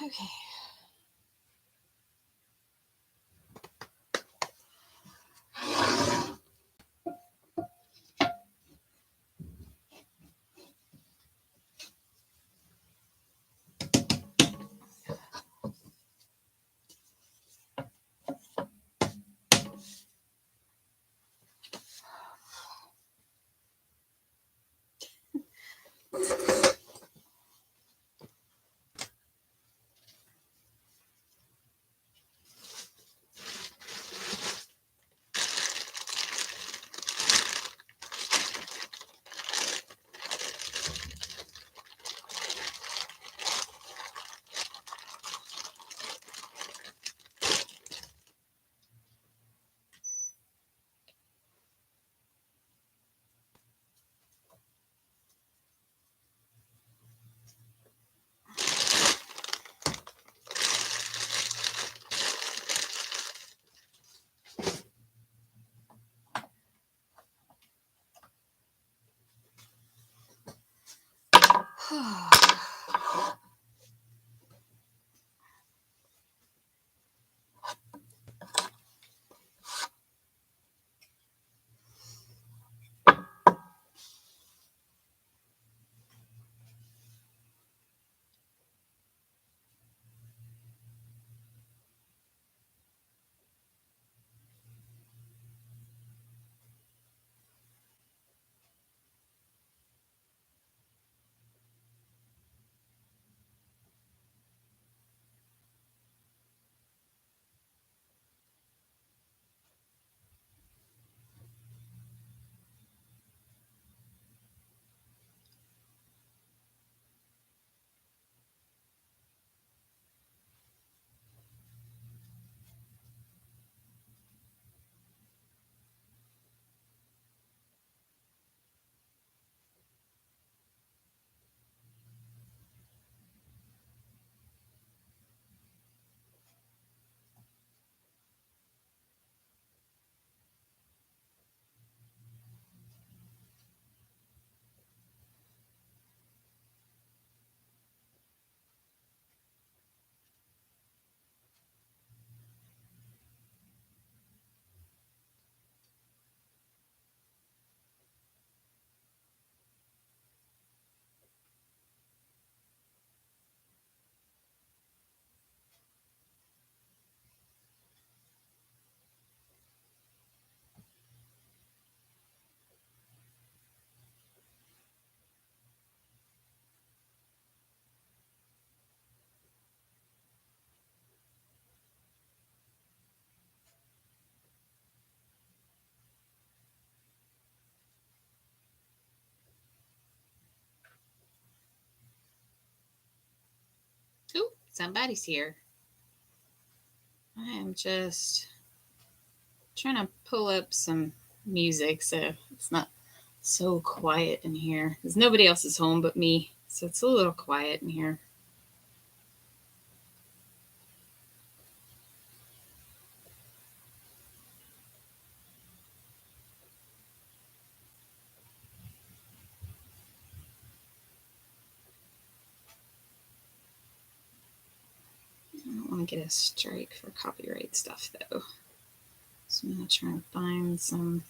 Okay. Ooh, somebody's here. I am just trying to pull up some music so it's not so quiet in here. Because nobody else is home but me, so it's a little quiet in here. I don't want to get a strike for copyright stuff though. So I'm going to try and find some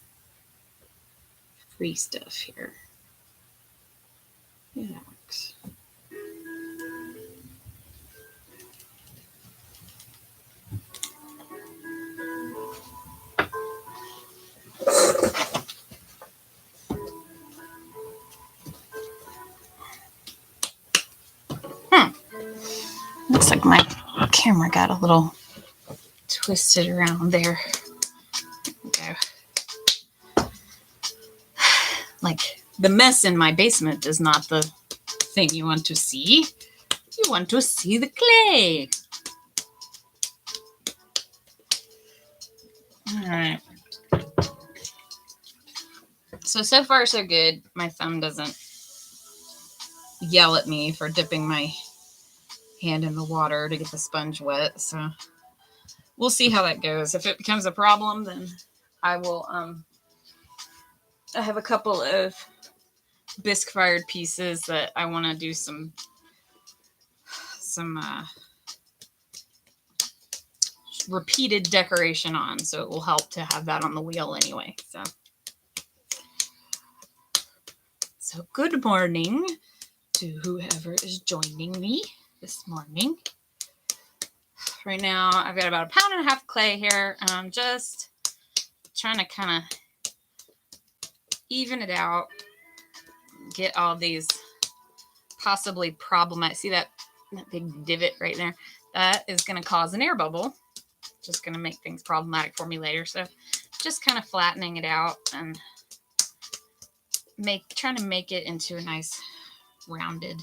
free stuff here. Yeah, that works. Looks like my camera got a little twisted around there. There we go. Like, the mess in my basement is not the thing you want to see. You want to see the clay. All right. So far so good. My thumb doesn't yell at me for dipping my hand in the water to get the sponge wet. So we'll see how that goes. If it becomes a problem, then I will, I have a couple of bisque fired pieces that I want to do some repeated decoration on, so it will help to have that on the wheel anyway. So good morning to whoever is joining me this morning. Right now I've got about 1.5 pounds of clay here, and I'm just trying to kind of even it out, get all these possibly problematic. See that big divot right there? That is going to cause an air bubble. Just going to make things problematic for me later. So just kind of flattening it out and trying to make it into a nice rounded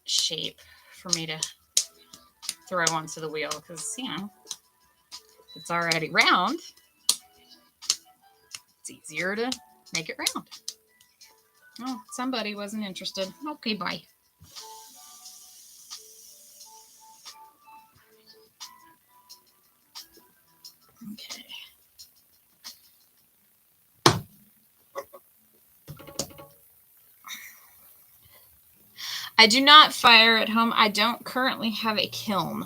shape for me to throw onto the wheel, because it's already round. It's easier to make it round. Oh, somebody wasn't interested. Okay, bye. Okay. I do not fire at home. I don't currently have a kiln.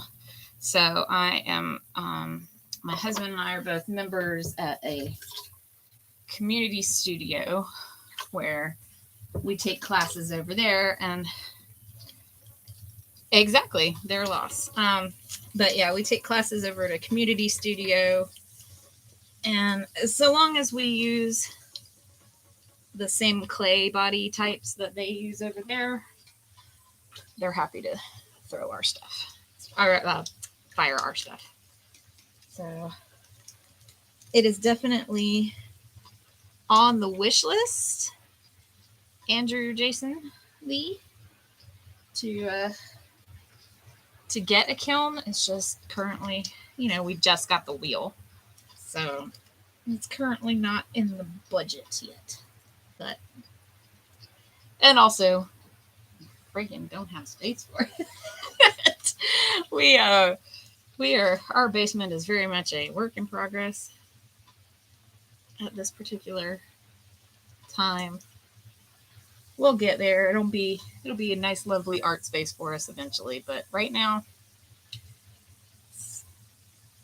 So I am, my husband and I are both members at a community studio where we take classes over there, and exactly, their loss. But yeah, we take classes over at a community studio, and so long as we use the same clay body types that they use over there, they're happy to throw our stuff, or fire our stuff. So it is definitely on the wish list, Andrew Jason Lee, to get a kiln. It's just currently, we just got the wheel, so it's currently not in the budget yet. But and also, freaking don't have space for it. Our basement is very much a work in progress at this particular time. We'll get there. It'll be a nice, lovely art space for us eventually. But right now, it's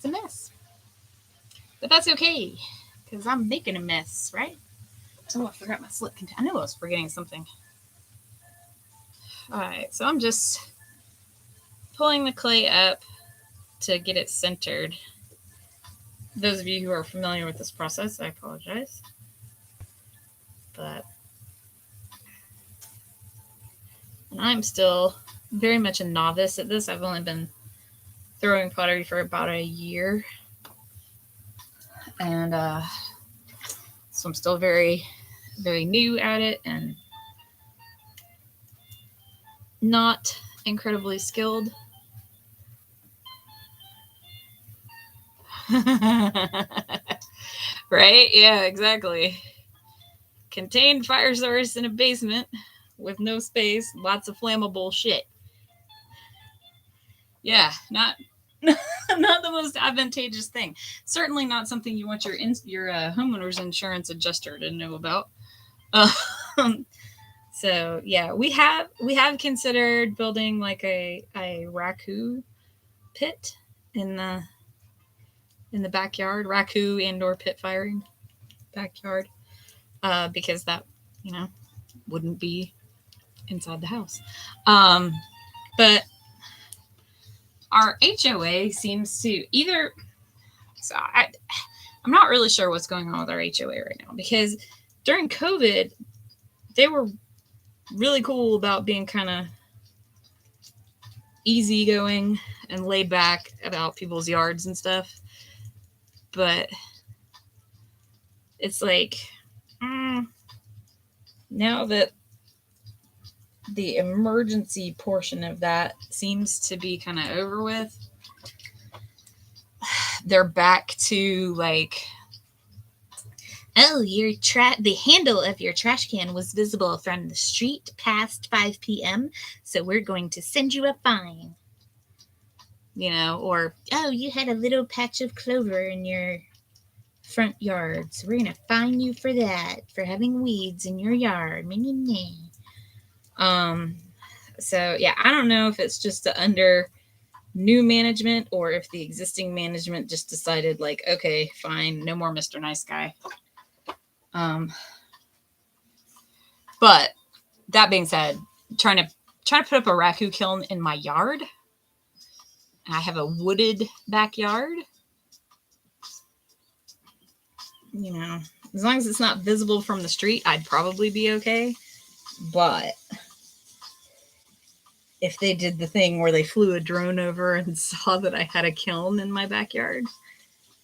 a mess. But that's okay, because I'm making a mess, right? Oh, I forgot my slip container. I knew I was forgetting something. All right, so I'm just pulling the clay up to get it centered. Those of you who are familiar with this process, I apologize. But I'm still very much a novice at this. I've only been throwing pottery for about a year. And so I'm still very, very new at it and not incredibly skilled. Right? Yeah, exactly. Contained fire source in a basement with no space, lots of flammable shit. Yeah, not the most advantageous thing. Certainly not something you want your homeowner's insurance adjuster to know about. So yeah, we have considered building like a raku pit in the backyard, raku and/or pit firing backyard, because that wouldn't be inside the house. But our HOA seems to either. So I'm not really sure what's going on with our HOA right now, because during COVID, they were really cool about being kind of easygoing and laid back about people's yards and stuff. But it's like, now that the emergency portion of that seems to be kind of over with, they're back to like, oh, the handle of your trash can was visible from the street past 5 p.m., so we're going to send you a fine. or, oh, you had a little patch of clover in your front yard, so we're gonna fine you for that, for having weeds in your yard. So yeah, I don't know if it's just under new management or if the existing management just decided, like, okay, fine, no more Mr. Nice Guy. But that being said, trying to put up a raccoon kiln in my yard. I have a wooded backyard. As long as it's not visible from the street, I'd probably be okay. But if they did the thing where they flew a drone over and saw that I had a kiln in my backyard,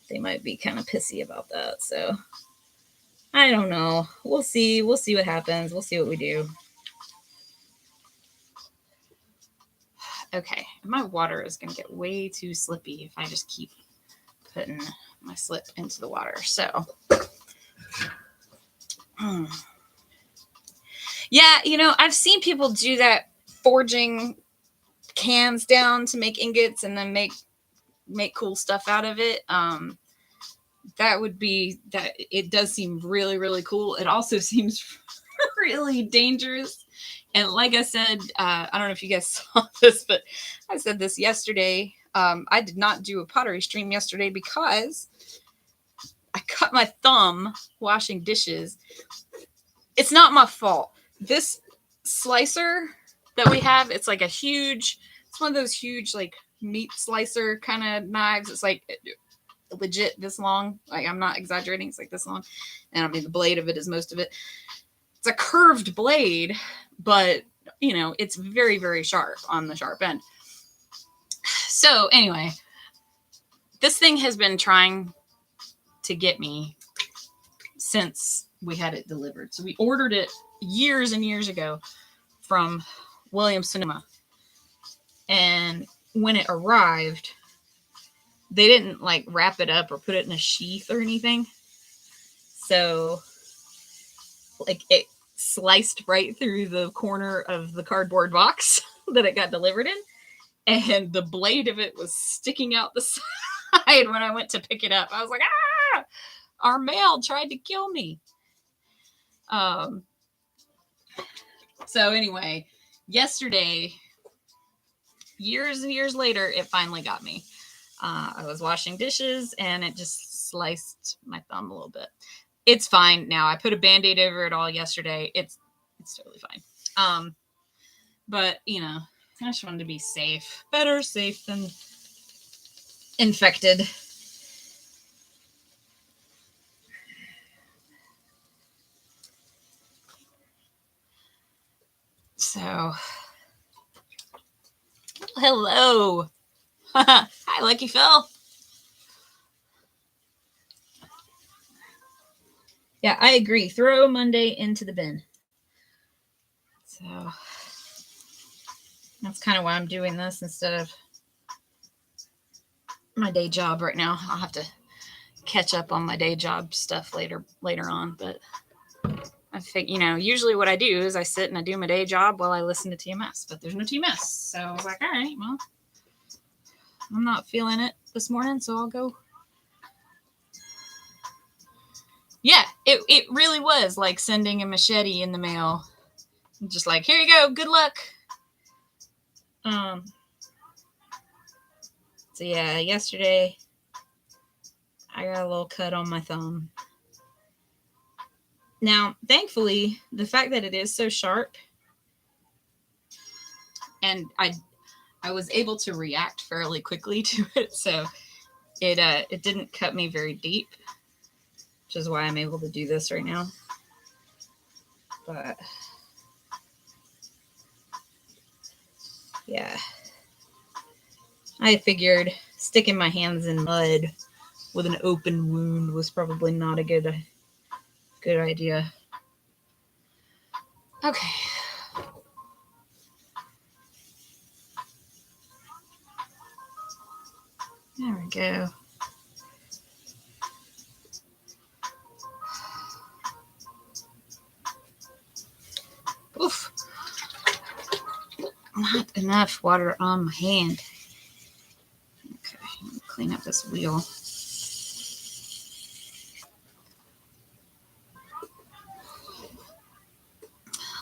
they might be kind of pissy about that. So I don't know. We'll see. We'll see what happens. We'll see what we do. Okay, my water is going to get way too slippy if I just keep putting my slip into the water. So, yeah, I've seen people do that, forging cans down to make ingots and then make cool stuff out of it. That would be that. It does seem really, really cool. It also seems really dangerous. And like I said, I don't know if you guys saw this, but I said this yesterday. I did not do a pottery stream yesterday because I cut my thumb washing dishes. It's not my fault. This slicer that we have, it's like it's one of those huge, like, meat slicer kind of knives. It's like legit this long. Like, I'm not exaggerating. It's like this long. And I mean, the blade of it is most of it. It's a curved blade, but it's very, very sharp on the sharp end. So anyway, this thing has been trying to get me since we had it delivered. So we ordered it years and years ago from Williams-Sonoma. And when it arrived, they didn't like wrap it up or put it in a sheath or anything. So like it sliced right through the corner of the cardboard box that it got delivered in. And the blade of it was sticking out the side when I went to pick it up. I was like, ah, our mail tried to kill me. So anyway, yesterday, years and years later, it finally got me. I was washing dishes and it just sliced my thumb a little bit. It's fine now. I put a Band-Aid over it all yesterday. It's totally fine. But I just wanted to be safe. Better safe than infected. So, hello. Hi, Lucky Phil. Yeah, I agree. Throw Monday into the bin. So, that's kind of why I'm doing this instead of my day job right now. I'll have to catch up on my day job stuff later on, but I think, usually what I do is I sit and I do my day job while I listen to TMS, but there's no TMS. So I was like, all right, well, I'm not feeling it this morning, so I'll go. Yeah, it really was like sending a machete in the mail. Just like, here you go, good luck. So yeah, yesterday I got a little cut on my thumb. Now, thankfully, the fact that it is so sharp, and I was able to react fairly quickly to it, so it didn't cut me very deep, which is why I'm able to do this right now. But yeah, I figured sticking my hands in mud with an open wound was probably not a good idea. Okay. There we go. Oof. Not enough water on my hand. clean up this wheel.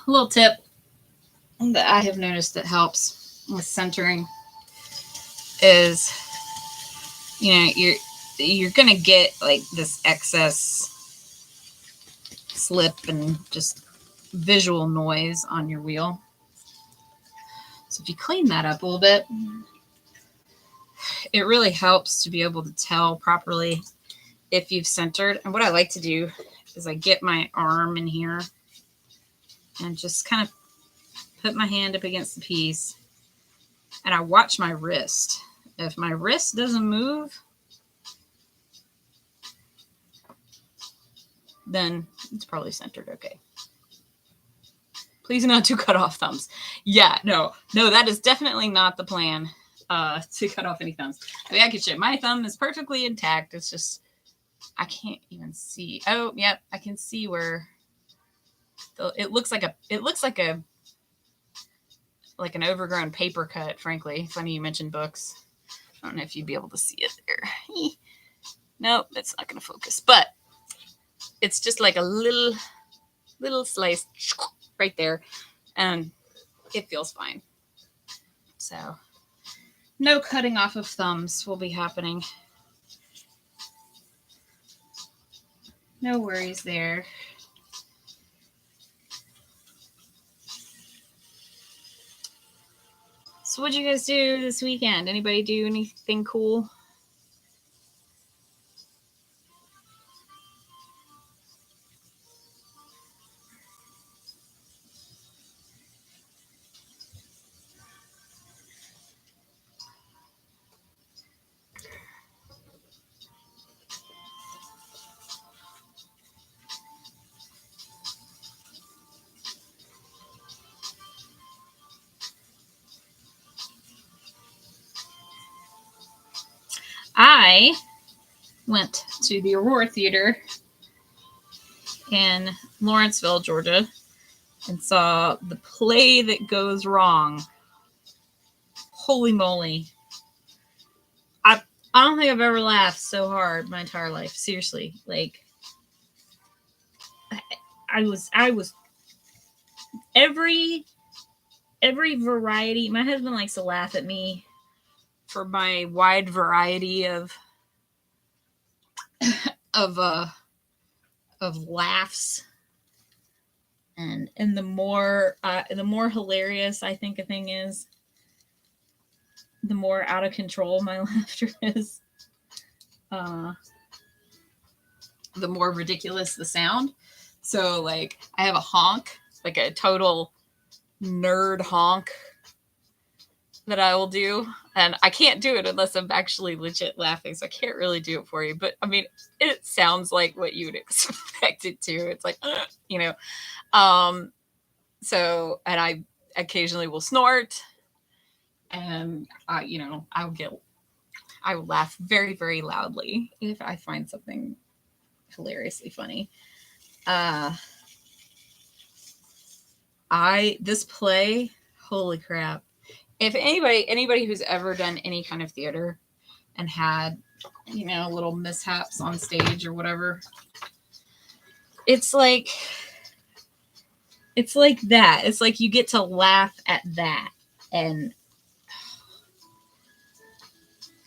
A little tip that I have noticed that helps with centering is, you know, you're gonna get like this excess slip and just visual noise on your wheel. So if you clean that up a little bit, it really helps to be able to tell properly if you've centered. And what I like to do is I get my arm in here and just kind of put my hand up against the piece, and I watch my wrist. If my wrist doesn't move, then it's probably centered okay. Please not to cut off thumbs. Yeah, no, that is definitely not the plan, to cut off any thumbs. I mean, I can show my thumb is perfectly intact. It's just, I can't even see. Oh, yep, I can see where it looks like an overgrown paper cut, frankly. Funny you mentioned books. I don't know if you'd be able to see it there. Nope, it's not going to focus. But it's just like a little slice right there, and it feels fine. So no cutting off of thumbs will be happening. No worries there. So what'd you guys do this weekend? Anybody do anything cool? I went to the Aurora Theater in Lawrenceville, Georgia, and saw The Play That Goes Wrong. Holy moly. I don't think I've ever laughed so hard my entire life. Seriously. Like, I was every variety. My husband likes to laugh at me for my wide variety of laughs, and the more hilarious I think a thing is, the more out of control my laughter is. The more ridiculous the sound. So like I have a honk, like a total nerd honk that I will do, and I can't do it unless I'm actually legit laughing, so I can't really do it for you. But I mean, it sounds like what you'd expect it to. It's like, you know. So, and I occasionally will snort, and I will laugh very, very loudly if I find something hilariously funny. This play, holy crap. If anybody who's ever done any kind of theater and had, little mishaps on stage or whatever, it's like that. It's like you get to laugh at that, and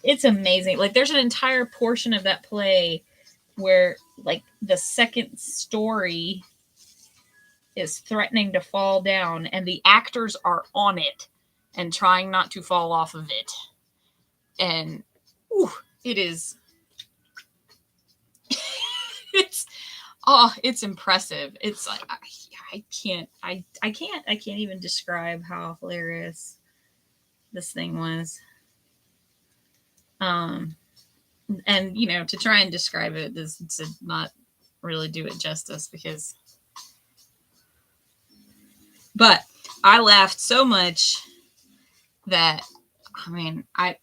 it's amazing. Like there's an entire portion of that play where like the second story is threatening to fall down, and the actors are on it and trying not to fall off of it. And it is it's impressive. It's like I can't even describe how hilarious this thing was. And to try and describe it is to not really do it justice, but I laughed so much that, I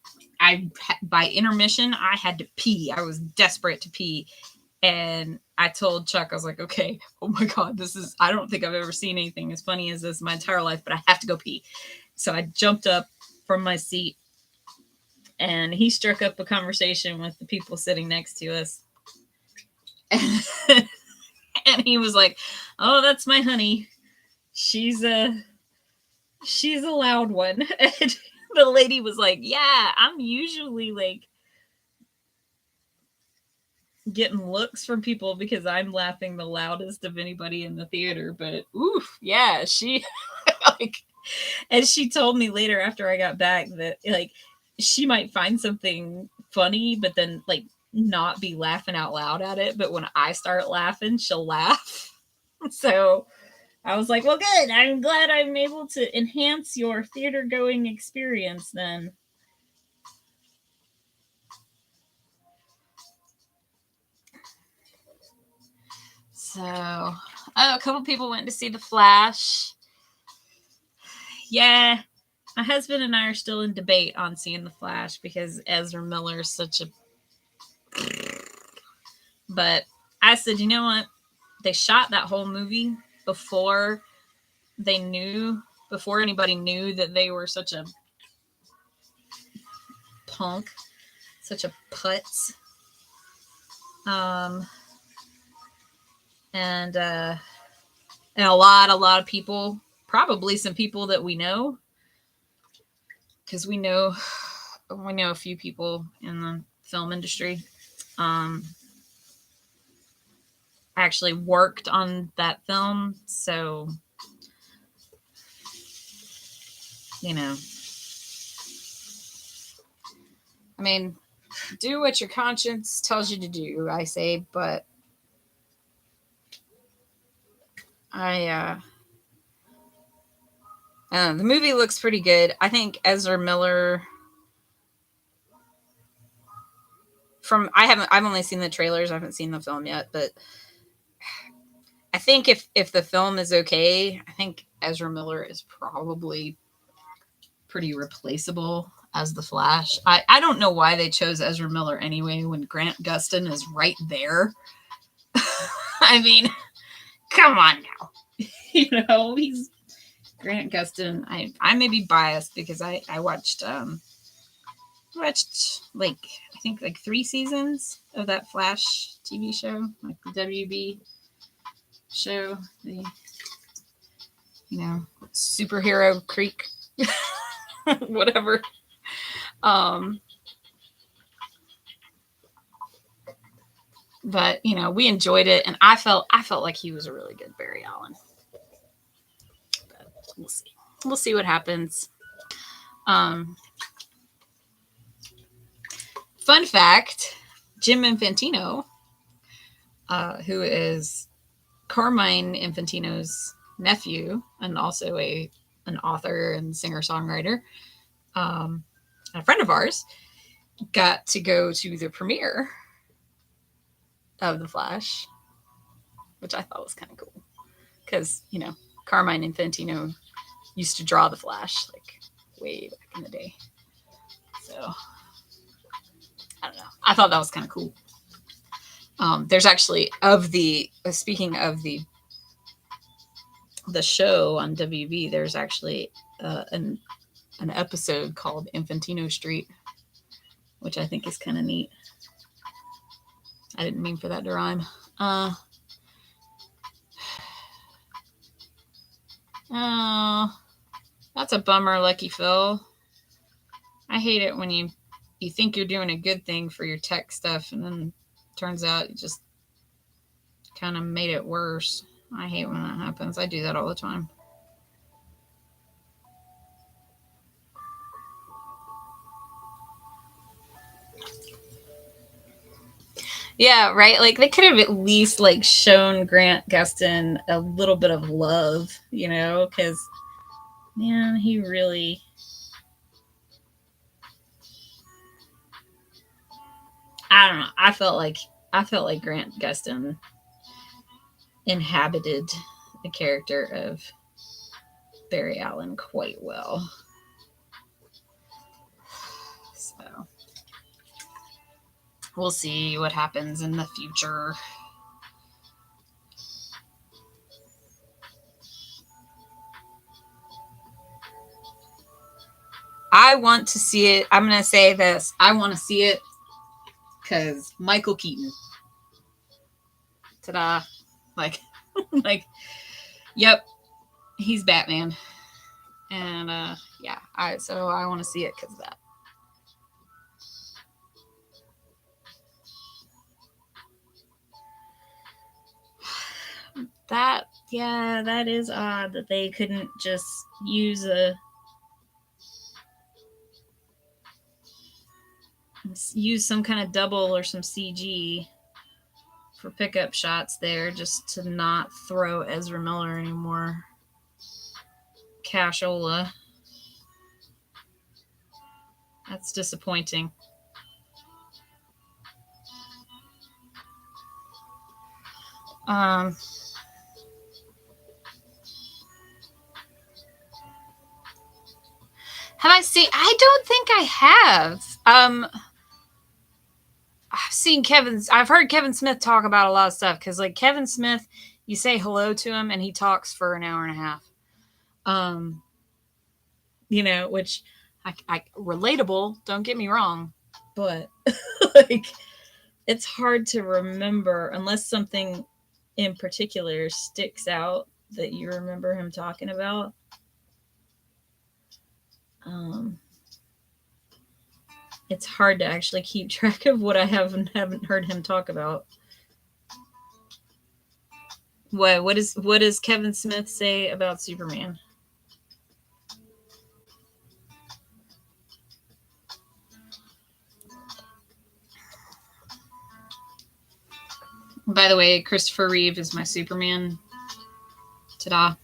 by intermission, I had to pee. I was desperate to pee. And I told Chuck, I was like, okay, oh my God, I don't think I've ever seen anything as funny as this in my entire life, but I have to go pee. So I jumped up from my seat And he struck up a conversation with the people sitting next to us. And he was like, "Oh, that's my honey. She's a loud one." And the lady was like, "Yeah, I'm usually like getting looks from people because I'm laughing the loudest of anybody in the theater, but oof, yeah, she like." And she told me later after I got back that like she might find something funny, but then like not be laughing out loud at it. But when I start laughing, she'll laugh. So I was like, well, good. I'm glad I'm able to enhance your theater going experience then. So, a couple people went to see The Flash. Yeah, my husband and I are still in debate on seeing The Flash because Ezra Miller is such a. But I said, you know what? They shot that whole movie before before anybody knew that they were such a punk, such a putz. And a lot of people, probably some people that we know, because we know a few people in the film industry. Actually worked on that film, so I mean, do what your conscience tells you to do, I say, but the movie looks pretty good. I think Ezra Miller. I've only seen the trailers. I haven't seen the film yet, but I think if the film is okay, I think Ezra Miller is probably pretty replaceable as the Flash. I don't know why they chose Ezra Miller anyway when Grant Gustin is right there. I mean, come on now. He's Grant Gustin. I may be biased because I watched like I think like 3 seasons of that Flash TV show, like the WB show, the Superhero Creek, whatever. But we enjoyed it, and I felt like he was a really good Barry Allen. But we'll see what happens. Fun fact: Jim Infantino, who is Carmine Infantino's nephew and also an author and singer-songwriter, a friend of ours, got to go to the premiere of The Flash, which I thought was kind of cool because Carmine Infantino used to draw The Flash like way back in the day. So I don't know. I thought that was kind of cool. There's actually speaking of the show on WB, there's actually an episode called Infantino Street, which I think is kind of neat. I didn't mean for that to rhyme. Oh, that's a bummer, Lucky Phil. I hate it when you think you're doing a good thing for your tech stuff, and then turns out you just kind of made it worse. I hate when that happens. I do that all the time. Yeah, right. Like they could have at least like shown Grant Gustin a little bit of love, because man, he really. I don't know. I felt like Grant Gustin inhabited the character of Barry Allen quite well. So we'll see what happens in the future. I want to see it. I'm going to say this. I want to see it because Michael Keaton. Ta-da. Like, like, yep, he's Batman. And, yeah, so I want to see it because of that. That is odd that they couldn't just use some kind of double or some CG for pickup shots there just to not throw Ezra Miller anymore. Cashola. That's disappointing. Have I seen? I don't think I have. I've heard Kevin Smith talk about a lot of stuff because, like, Kevin Smith, you say hello to him and he talks for an hour and a half. Which I relatable. Don't get me wrong, but like, it's hard to remember unless something in particular sticks out that you remember him talking about. It's hard to actually keep track of what I haven't heard him talk about. What does Kevin Smith say about Superman? By the way, Christopher Reeve is my Superman. Ta-da.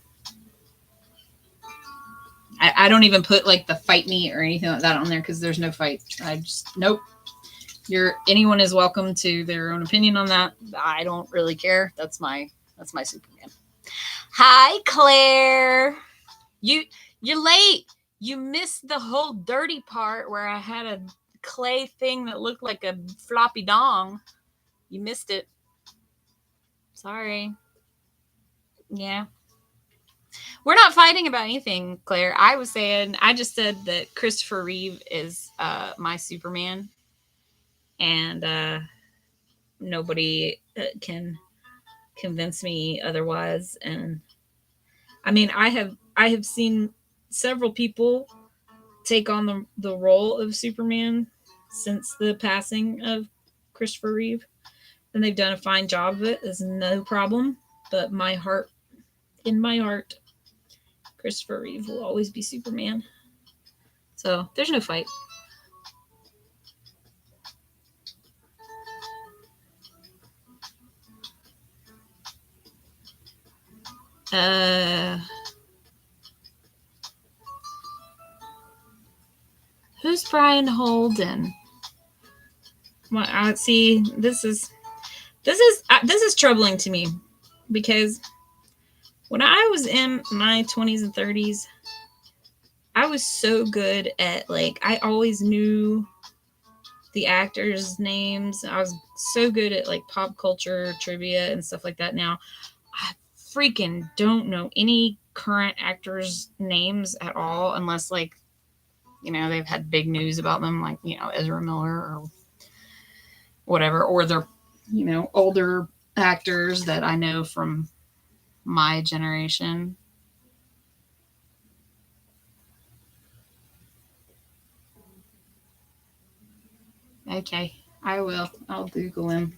I don't even put like the fight me or anything like that on there because there's no fight. I just, nope. Anyone is welcome to their own opinion on that. I don't really care. That's my Superman. Hi, Claire. You're late. You missed the whole dirty part where I had a clay thing that looked like a floppy dong. You missed it. Sorry. Yeah. We're not fighting about anything, Claire. I just said that Christopher Reeve is my Superman. And nobody can convince me otherwise. And I mean, I have seen several people take on the role of Superman since the passing of Christopher Reeve, and they've done a fine job of it. There's no problem. But in my heart, Christopher Reeve will always be Superman. So there's no fight. Who's Brian Holden? Well, see, this is troubling to me because when I was in my 20s and 30s, I was so good at, like, I always knew the actors' names. I was so good at, like, pop culture trivia and stuff like that. Now, I freaking don't know any current actors' names at all unless, like, they've had big news about them, like, Ezra Miller or whatever, or they're, older actors that I know from my generation. Okay, I will. I'll Google him.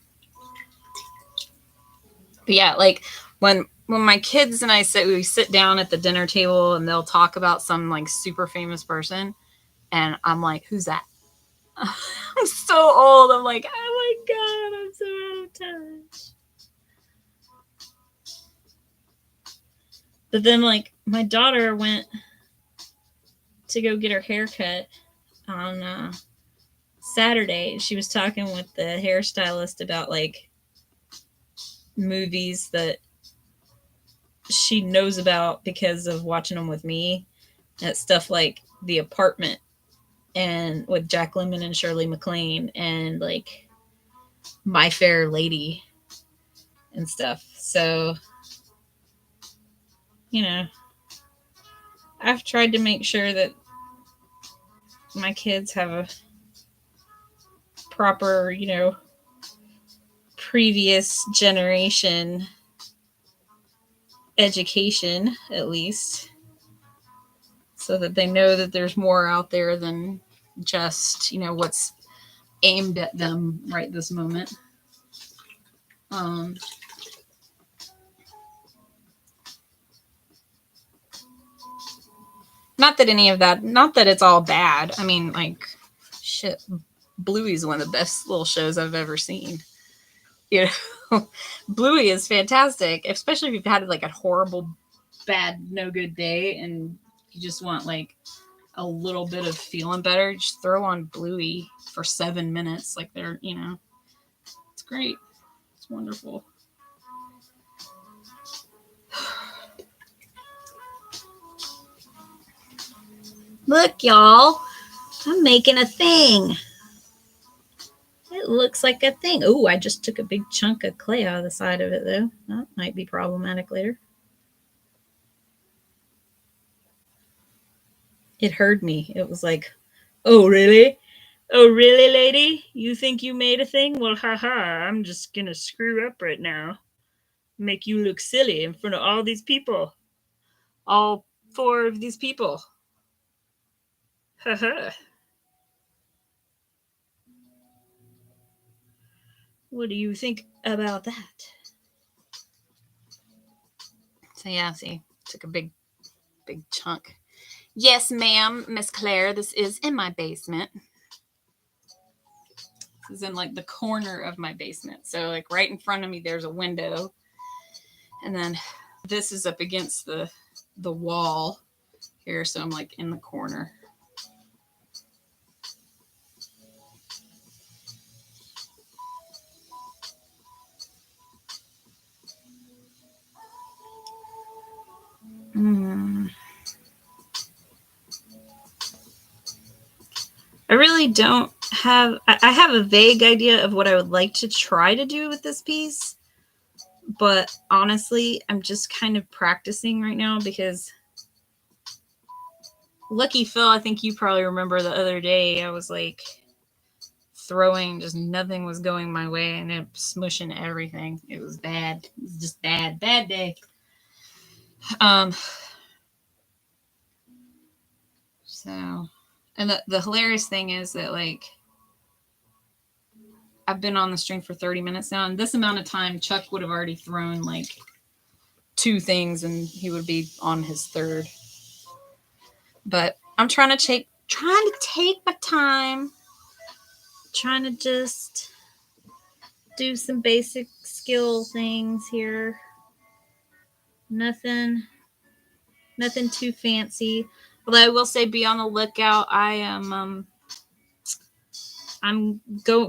But yeah, like when my kids and I we sit down at the dinner table and they'll talk about some like super famous person, and I'm like, who's that? I'm so old. I'm like, oh my God, I'm so out of touch. But then, like, my daughter went to go get her hair cut on Saturday. She was talking with the hairstylist about, like, movies that she knows about because of watching them with me. And stuff like The Apartment and with Jack Lemmon and Shirley MacLaine and, like, My Fair Lady and stuff. So, I've tried to make sure that my kids have a proper, previous generation education, at least, so that they know that there's more out there than just, what's aimed at them right this moment. Not that it's all bad. I mean, like, shit, Bluey's one of the best little shows I've ever seen. Bluey is fantastic, especially if you've had like a horrible, bad, no good day and you just want like a little bit of feeling better. Just throw on Bluey for 7 minutes. Like it's great. It's wonderful. Look, y'all, I'm making a thing. It looks like a thing. Oh, I just took a big chunk of clay out of the side of it, though. That might be problematic later. It heard me. It was like, oh, really? Oh, really, lady? You think you made a thing? Well, haha, I'm just gonna screw up right now. Make you look silly in front of all these people. All 4 of these people. Haha. What do you think about that? So yeah, see, took a big chunk. Yes, ma'am, Miss Claire, this is in my basement. This is in like the corner of my basement. So like right in front of me, there's a window. And then this is up against the wall here. So I'm like in the corner. I really don't have, I have a vague idea of what I would like to try to do with this piece, but honestly, I'm just kind of practicing right now because Lucky Phil, I think you probably remember the other day, I was like throwing, just nothing was going my way and it smushing everything. It was bad. It was just bad day. So, and the hilarious thing is that like I've been on the string for 30 minutes now, and this amount of time Chuck would have already thrown like 2 things and he would be on his 3rd. But I'm trying to take my time, trying to just do some basic skill things here. Nothing too fancy. Although I will say, be on the lookout. I am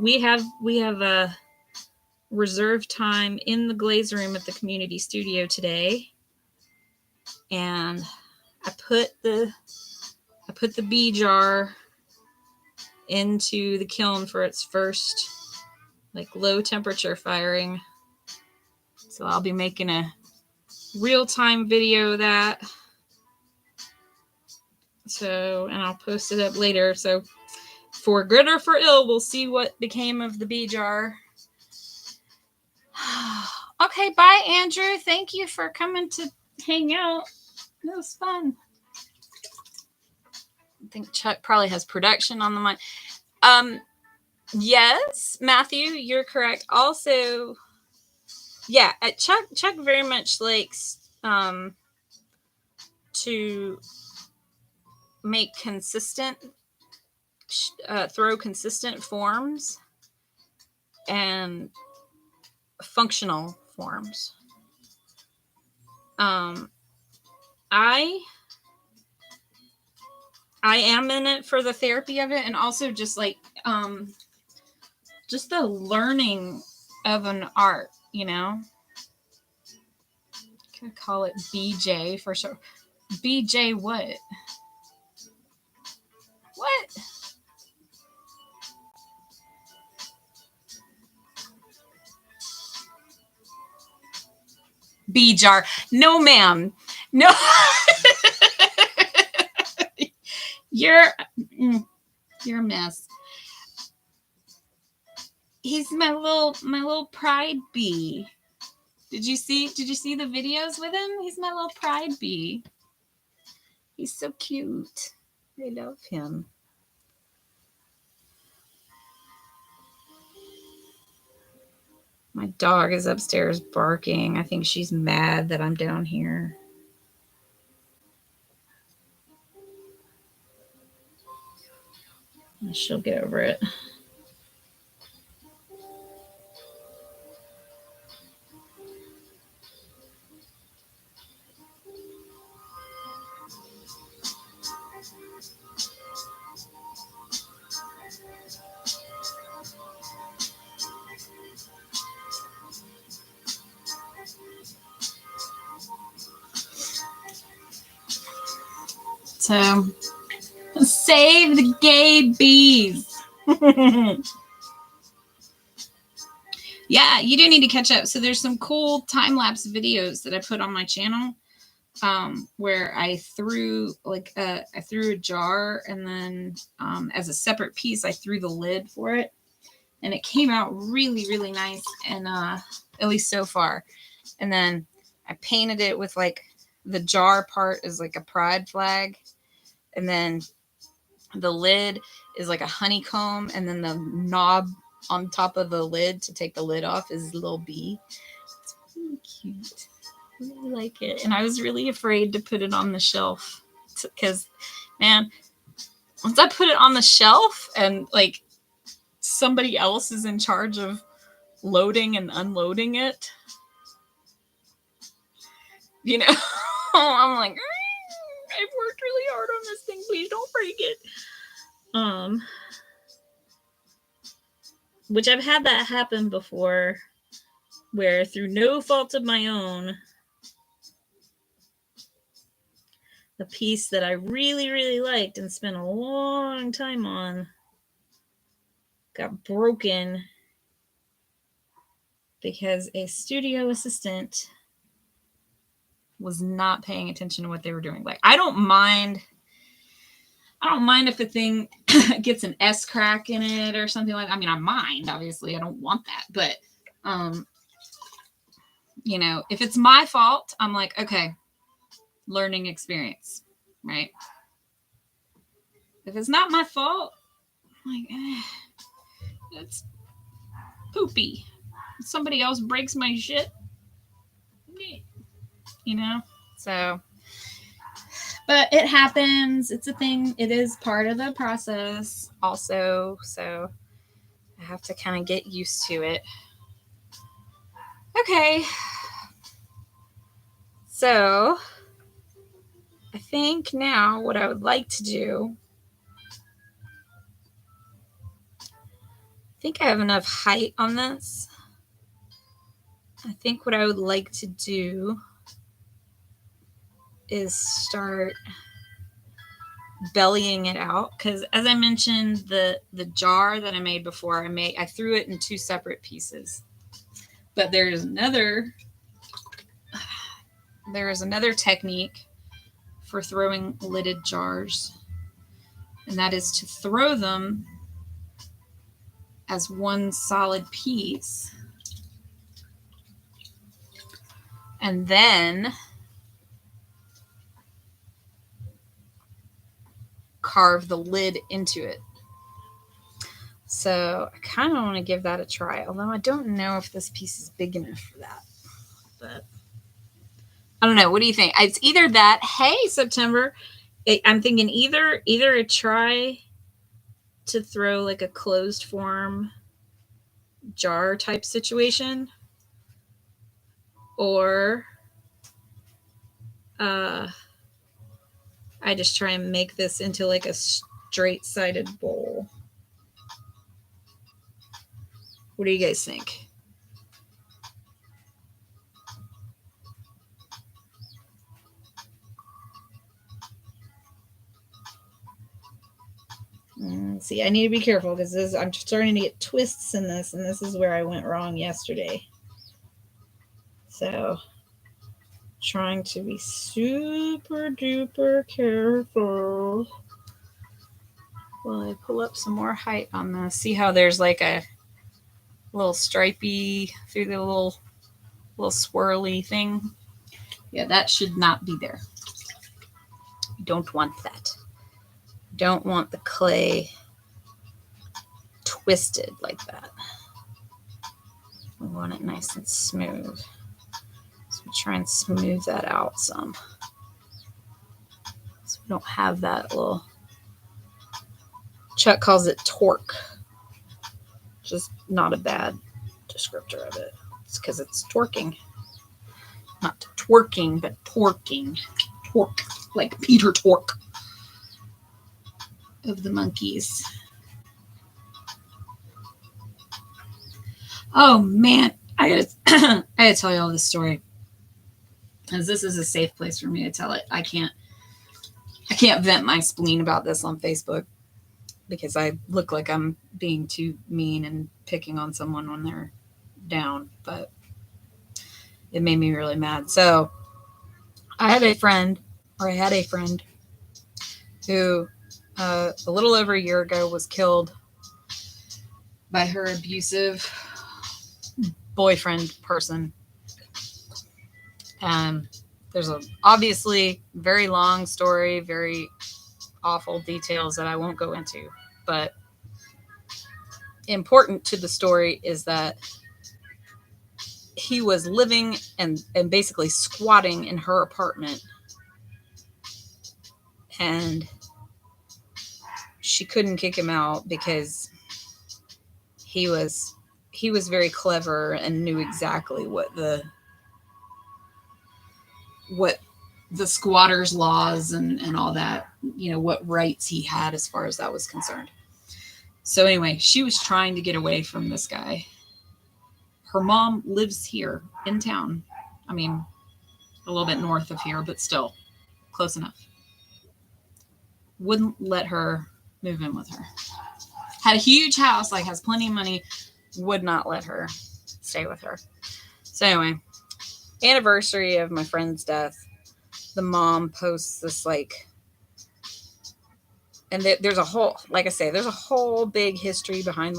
we have a reserve time in the glaze room at the community studio today, and I put the bee jar into the kiln for its first like low temperature firing. So I'll be making a real-time video of that. So, and I'll post it up later. So for good or for ill, we'll see what became of the bee jar. Okay, bye, Andrew. Thank you for coming to hang out. It was fun. I think Chuck probably has production on the mic. Yes, Matthew, you're correct. Also, yeah, Chuck very much likes to make consistent, throw consistent forms and functional forms. I am in it for the therapy of it, and also just like just the learning of an art, you know. Can I call it BJ for sure? BJ what? What? Bee jar. No, ma'am. No. You're You're a mess. He's my little pride bee. Did you see the videos with him? He's my little pride bee. He's so cute. I love him. My dog is upstairs barking. I think she's mad that I'm down here. She'll get over it. So, save the gay bees. Yeah, you do need to catch up. So there's some cool time-lapse videos that I put on my channel where I threw a jar, and then as a separate piece, I threw the lid for it. And it came out really, really nice, and at least so far. And then I painted it with like the jar part is like a pride flag, and then the lid is like a honeycomb, and then the knob on top of the lid to take the lid off is a little bee. It's really cute. I really like it. And I was really afraid to put it on the shelf because, man, once I put it on the shelf and like somebody else is in charge of loading and unloading it, you know, I'm like, I've worked really hard on this thing. Please don't break it. Which I've had that happen before, where through no fault of my own, the piece that I really, really liked and spent a long time on got broken because a studio assistant was not paying attention to what they were doing. Like, I don't mind if a thing gets an S crack in it or something like that. I mean, I mind, obviously. I don't want that. But, you know, if it's my fault, I'm like, okay, learning experience, right? If it's not my fault, I'm like, it's poopy. If somebody else breaks my shit, you know? So, but it happens. It's a thing. It is part of the process also. So I have to kind of get used to it. Okay. So I think now what I would like to do, I think I have enough height on this. I think what I would like to do is start bellying it out, because as I mentioned, the jar that I made before, I threw it in two separate pieces. But there is another technique for throwing lidded jars, and that is to throw them as one solid piece and then carve the lid into it. So I kind of want to give that a try, although I don't know if this piece is big enough for that. But I don't know. What do you think? It's either that. Hey, September. I'm thinking either a try to throw like a closed form jar type situation, or I just try and make this into like a straight-sided bowl. What do you guys think? See, I need to be careful because I'm starting to get twists in this, and this is where I went wrong yesterday. So, trying to be super duper careful. Will I pull up some more height on this? See how there's like a little stripey through the little swirly thing? Yeah, that should not be there. You don't want that. You don't want the clay twisted like that. We want it nice and smooth. So we try and smooth that out some. So we don't have that little, Chuck calls it torque. Just not a bad descriptor of it. It's because it's torquing. Not twerking, but torquing. Torque, like Peter Tork of the Monkees. Oh man, I gotta tell you all this story, because this is a safe place for me to tell it. I can't vent my spleen about this on Facebook, because I look like I'm being too mean and picking on someone when they're down, but it made me really mad. So I had a friend who a little over a year ago was killed by her abusive boyfriend person. There's a obviously very long story, very awful details that I won't go into, but important to the story is that he was living and basically squatting in her apartment, and she couldn't kick him out because he was very clever and knew exactly what the squatters' laws and all that, what rights he had as far as that was concerned. So anyway, she was trying to get away from this guy. Her mom lives here in town. I mean, a little bit north of here, but still close enough. Wouldn't let her move in with her. Had a huge house, like has plenty of money, would not let her stay with her. So anyway, anniversary of my friend's death, the mom posts this and there's a whole, like I say, there's a whole big history behind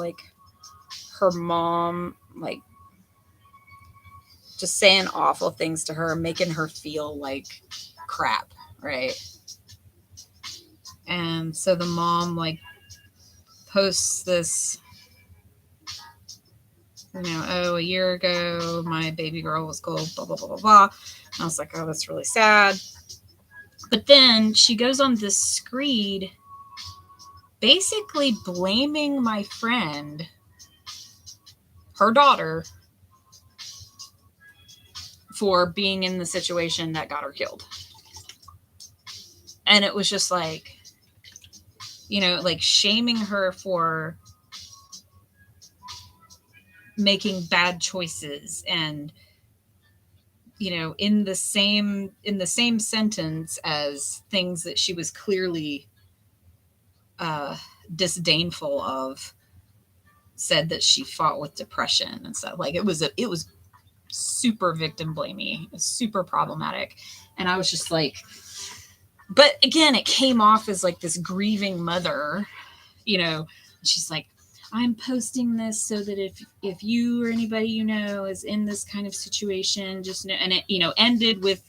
her mom, just saying awful things to her, making her feel like crap, right? And so the mom posts this, a year ago, my baby girl was killed, blah, blah, blah, blah, blah. And I was like, oh, that's really sad. But then she goes on this screed basically blaming my friend, her daughter, for being in the situation that got her killed. And it was just shaming her for making bad choices, and in the same sentence as things that she was clearly disdainful of, said that she fought with depression and stuff. It was super victim blamey, super problematic. And I was just but again, it came off as this grieving mother, she's like, I'm posting this so that if you or anybody is in this kind of situation, just know. And it ended with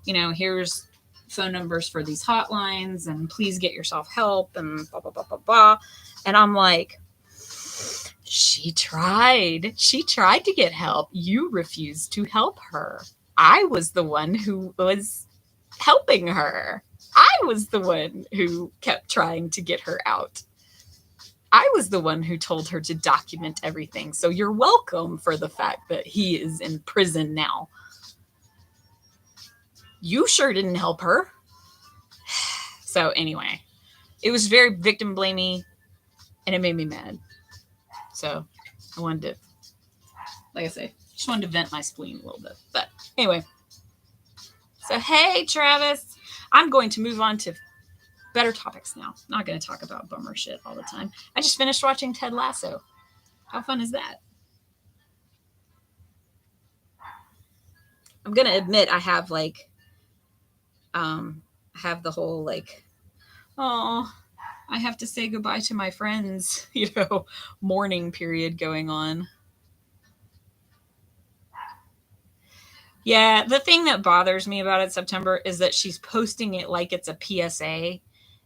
here's phone numbers for these hotlines, and please get yourself help, and blah blah blah blah blah. And I'm like, she tried to get help. You refused to help her. I was the one who was helping her. I was the one who kept trying to get her out. I was the one who told her to document everything. So you're welcome for the fact that he is in prison now. You sure didn't help her. So anyway, it was very victim blamey, and it made me mad. So I wanted to, like I say, just wanted to vent my spleen a little bit. But anyway, so hey, Travis, I'm going to move on to better topics now. Not going to talk about bummer shit all the time. I just finished watching Ted Lasso. How fun is that? I'm going to admit I have have the whole oh, I have to say goodbye to my friends, mourning period going on. Yeah, the thing that bothers me about it, September, is that she's posting it like it's a PSA.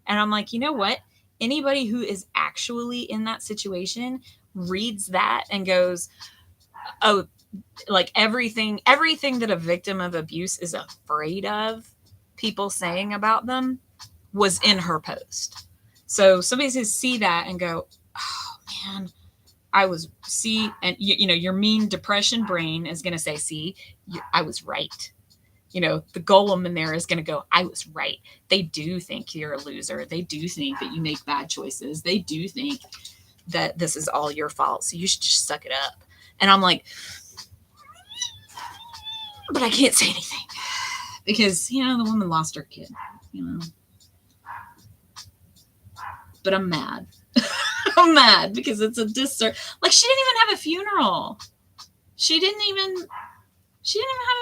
And I'm like, you know what? Anybody who is actually in that situation reads that and goes, oh, like everything that a victim of abuse is afraid of people saying about them was in her post. So somebody's going to see that and go, oh man, and your mean depression brain is going to say, see, I was right. The golem in there is going to go, I was right. They do think you're a loser. They do think that you make bad choices. They do think that this is all your fault. So you should just suck it up. And I'm like, but I can't say anything because, the woman lost her kid, But I'm mad. I'm mad because it's a disservice. Like, she didn't even have a funeral. She didn't even have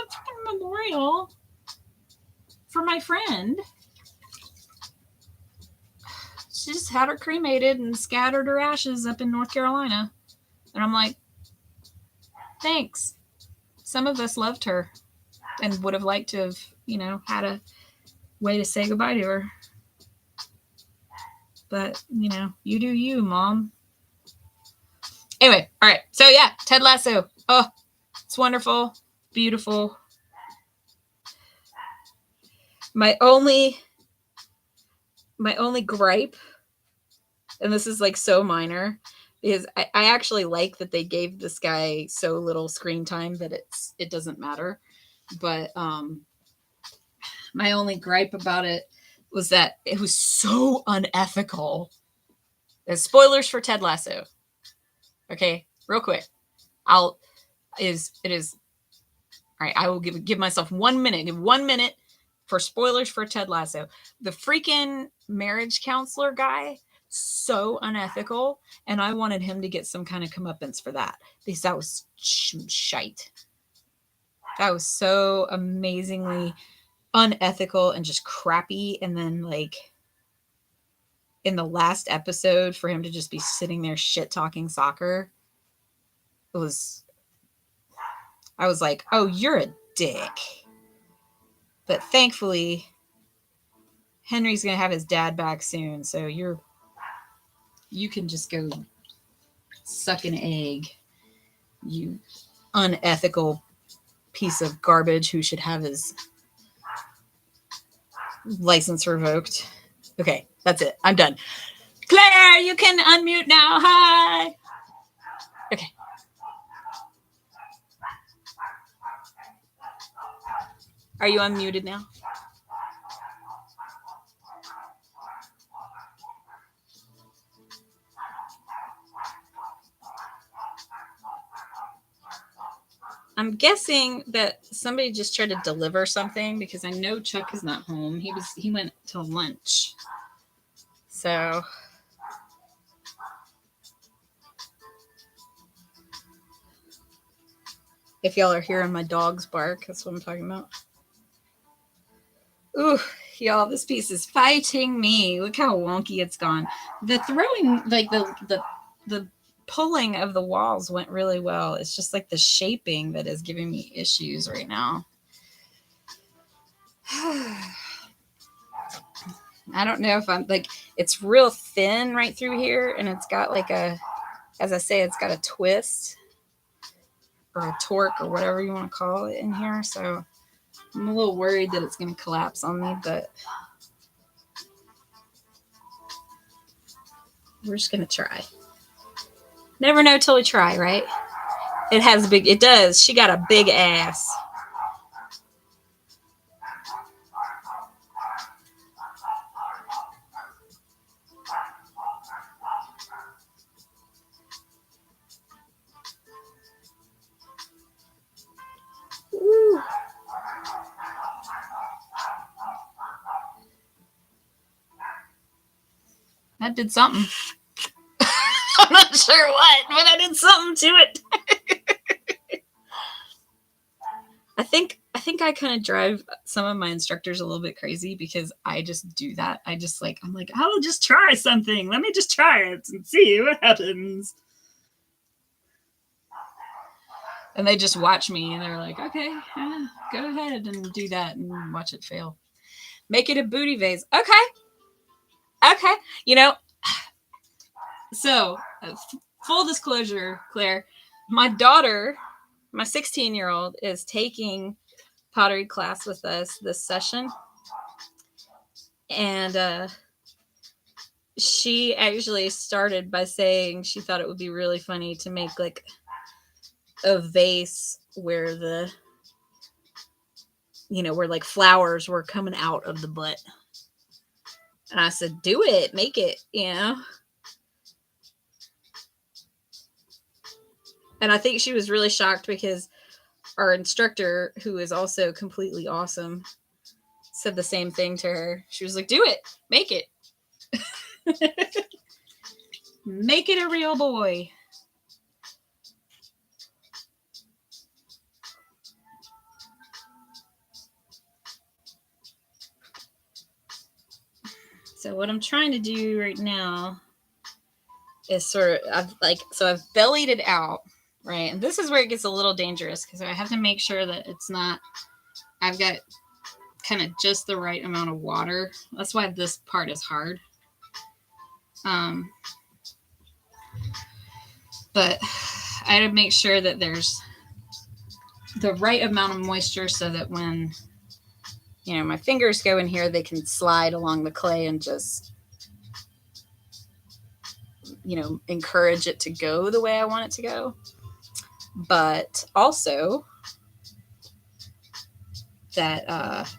a fucking memorial for my friend. She just had her cremated and scattered her ashes up in North Carolina. And I'm like, thanks. Some of us loved her and would have liked to have, had a way to say goodbye to her. But, you do you, Mom. Anyway, all right. So, yeah, Ted Lasso. Oh, it's wonderful. Beautiful. My only gripe, and this is like so minor, is I actually like that they gave this guy so little screen time that it doesn't matter. But my only gripe about it was that it was so unethical. There's spoilers for Ted Lasso. Okay, real quick. All right, I will give myself 1 minute. Give 1 minute for spoilers for Ted Lasso. The freaking marriage counselor guy, so unethical, and I wanted him to get some kind of comeuppance for that because that was shite. That was so amazingly unethical and just crappy. And then, like, in the last episode, for him to just be sitting there shit talking soccer, I was like, oh, you're a dick. But thankfully, Henry's going to have his dad back soon. So you can just go suck an egg, you unethical piece of garbage who should have his license revoked. Okay, that's it. I'm done. Claire, you can unmute now. Hi. Okay. Are you unmuted now? I'm guessing that somebody just tried to deliver something because I know Chuck is not home. He went to lunch. So if y'all are hearing my dogs bark, that's what I'm talking about. Ooh, y'all, this piece is fighting me. Look how wonky it's gone. The throwing, like the pulling of the walls went really well. It's just like the shaping that is giving me issues right now. I don't know if I'm like, it's real thin right through here, and it's got like as I say, it's got a twist or a torque or whatever you want to call it in here. So I'm a little worried that it's going to collapse on me, but we're just going to try. Never know till we try, right? It does. She got a big ass. Ooh. That did something. I'm not sure what, but I did something to it. I think I kind of drive some of my instructors a little bit crazy because I just do that. I'm like, I'll just try something. Let me just try it and see what happens. And they just watch me and they're like, okay, yeah, go ahead and do that and watch it fail. Make it a booty vase. Okay. So full disclosure, Claire, my daughter, my 16-year-old, is taking pottery class with us this session. And she actually started by saying she thought it would be really funny to make like a vase where where like flowers were coming out of the butt. And I said, do it, make it, And I think she was really shocked because our instructor, who is also completely awesome, said the same thing to her. She was like, do it, make it. Make it a real boy. So what I'm trying to do right now is I've bellied it out, right? And this is where it gets a little dangerous because I have to make sure that I've got kind of just the right amount of water. That's why this part is hard. But I had to make sure that there's the right amount of moisture so that when, my fingers go in here, they can slide along the clay and just, encourage it to go the way I want it to go. But also that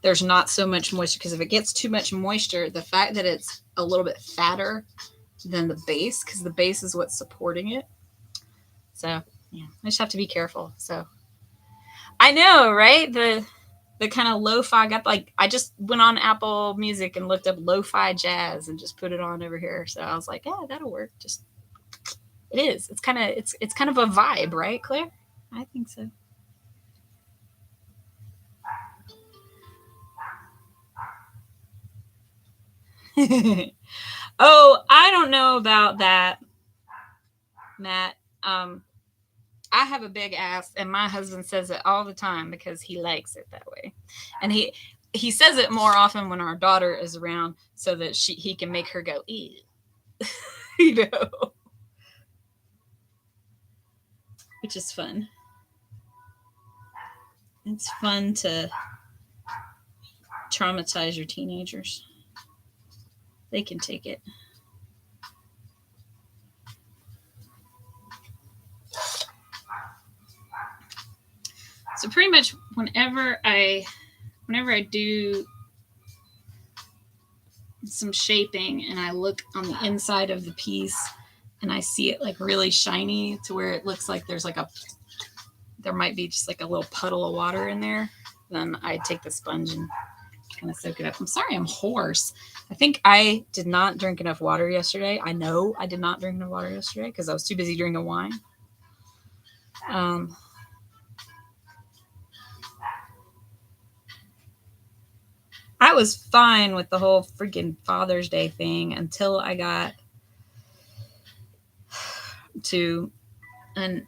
there's not so much moisture, because if it gets too much moisture, the fact that it's a little bit fatter than the base, because the base is what's supporting it. So yeah, I just have to be careful. So I know, right? The kind of lo-fi got I just went on Apple Music and looked up lo-fi jazz and just put it on over here. So I was like, yeah, that'll work. Just it is. It's kind of a vibe, right, Claire? I think so. Oh, I don't know about that, Matt. I have a big ass, and my husband says it all the time because he likes it that way, and he says it more often when our daughter is around, so that he can make her go ew, which is fun. It's fun to traumatize your teenagers. They can take it. So pretty much whenever I do some shaping and I look on the inside of the piece and I see it like really shiny to where it looks like there might be just like a little puddle of water in there, then I take the sponge and kind of soak it up. I'm sorry, I'm hoarse. I think I did not drink enough water yesterday. I know I did not drink enough water yesterday because I was too busy drinking wine. I was fine with the whole freaking Father's Day thing until I got to an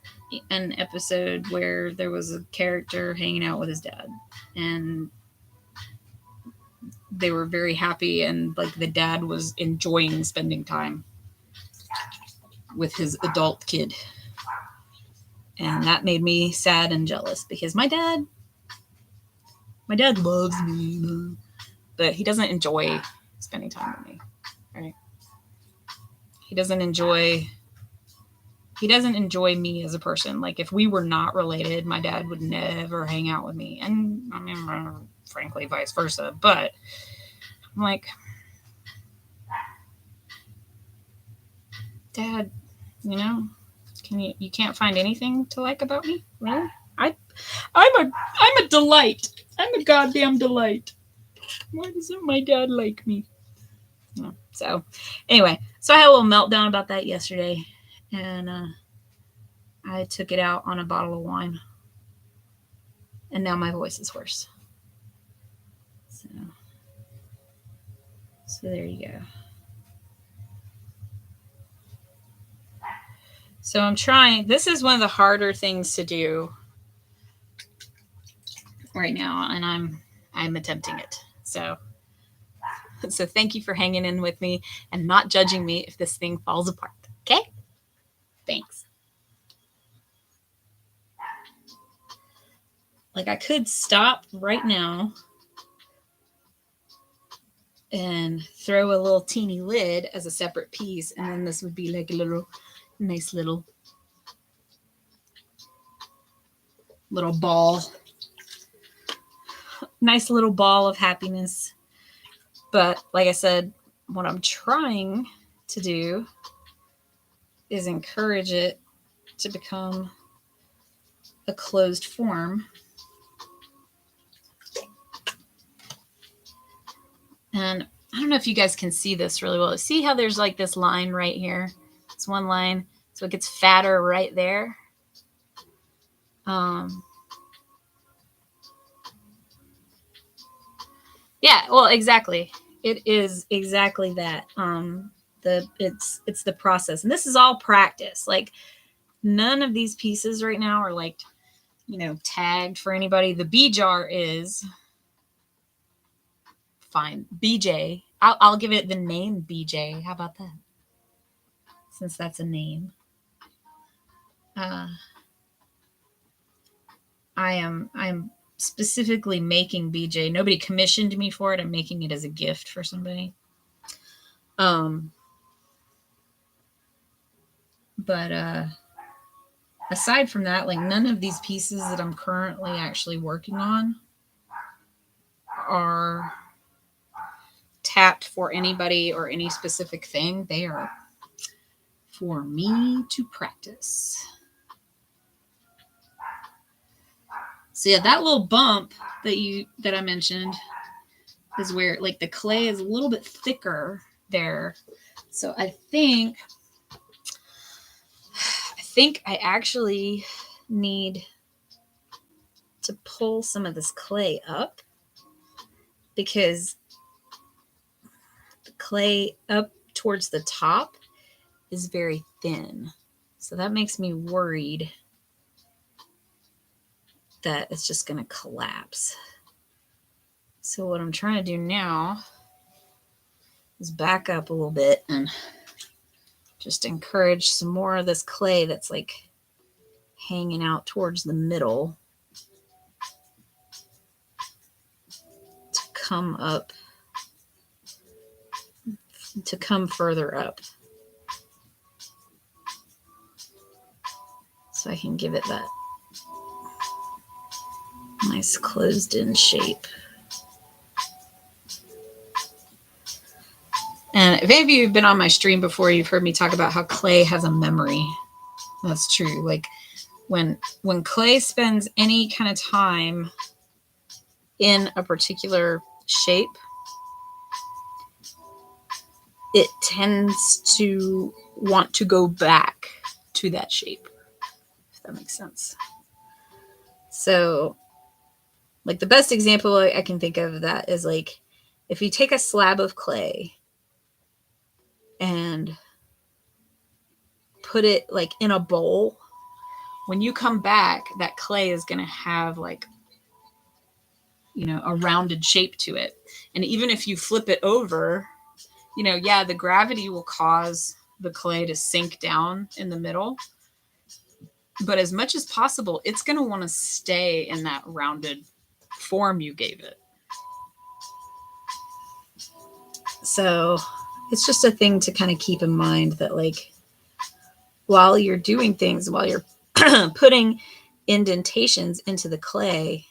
episode where there was a character hanging out with his dad, and they were very happy, and like the dad was enjoying spending time with his adult kid, and that made me sad and jealous because my dad loves me, but he doesn't enjoy spending time with me, right? He doesn't enjoy me as a person. Like if we were not related, my dad would never hang out with me, and I mean, frankly, vice versa. But I'm like, Dad, you can't find anything to like about me, really? I'm a delight. I'm a goddamn delight. Why doesn't my dad like me? So anyway, so I had a little meltdown about that yesterday, and I took it out on a bottle of wine. And now my voice is hoarse. So there you go. So I'm trying, this is one of the harder things to do right now, and I'm attempting it. So thank you for hanging in with me and not judging me if this thing falls apart. Okay? Thanks. Like, I could stop right now and throw a little teeny lid as a separate piece, and then this would be like a little nice little ball. Nice little ball of happiness. But like I said, what I'm trying to do is encourage it to become a closed form. And I don't know if you guys can see this really well. See how there's like this line right here? It's one line. So it gets fatter right there. Yeah, well, exactly. It is exactly that. It's the process. And this is all practice. Like, none of these pieces right now are like, tagged for anybody. The bee jar is fine. BJ. I'll give it the name BJ. How about that? Since that's a name. I'm specifically making BJ. Nobody commissioned me for it. I'm making it as a gift for somebody. But aside from that, like, none of these pieces that I'm currently actually working on are tapped for anybody or any specific thing. They are for me to practice. So yeah, that little bump that I mentioned is where, like, the clay is a little bit thicker there. So I think I actually need to pull some of this clay up, because the clay up towards the top is very thin. So that makes me worried that it's just going to collapse. So what I'm trying to do now is back up a little bit and just encourage some more of this clay that's like hanging out towards the middle to come up, to come further up. So I can give it that nice closed in shape. And if any of you have been on my stream before, you've heard me talk about how clay has a memory. That's true. Like, when clay spends any kind of time in a particular shape, it tends to want to go back to that shape, if that makes sense. So, like, the best example I can think of that is, like, if you take a slab of clay and put it like in a bowl, when you come back, that clay is going to have like, a rounded shape to it. And even if you flip it over, the gravity will cause the clay to sink down in the middle. But as much as possible, it's going to want to stay in that rounded form you gave it. So it's just a thing to kind of keep in mind, that, like, while you're doing things, while you're putting indentations into the clay,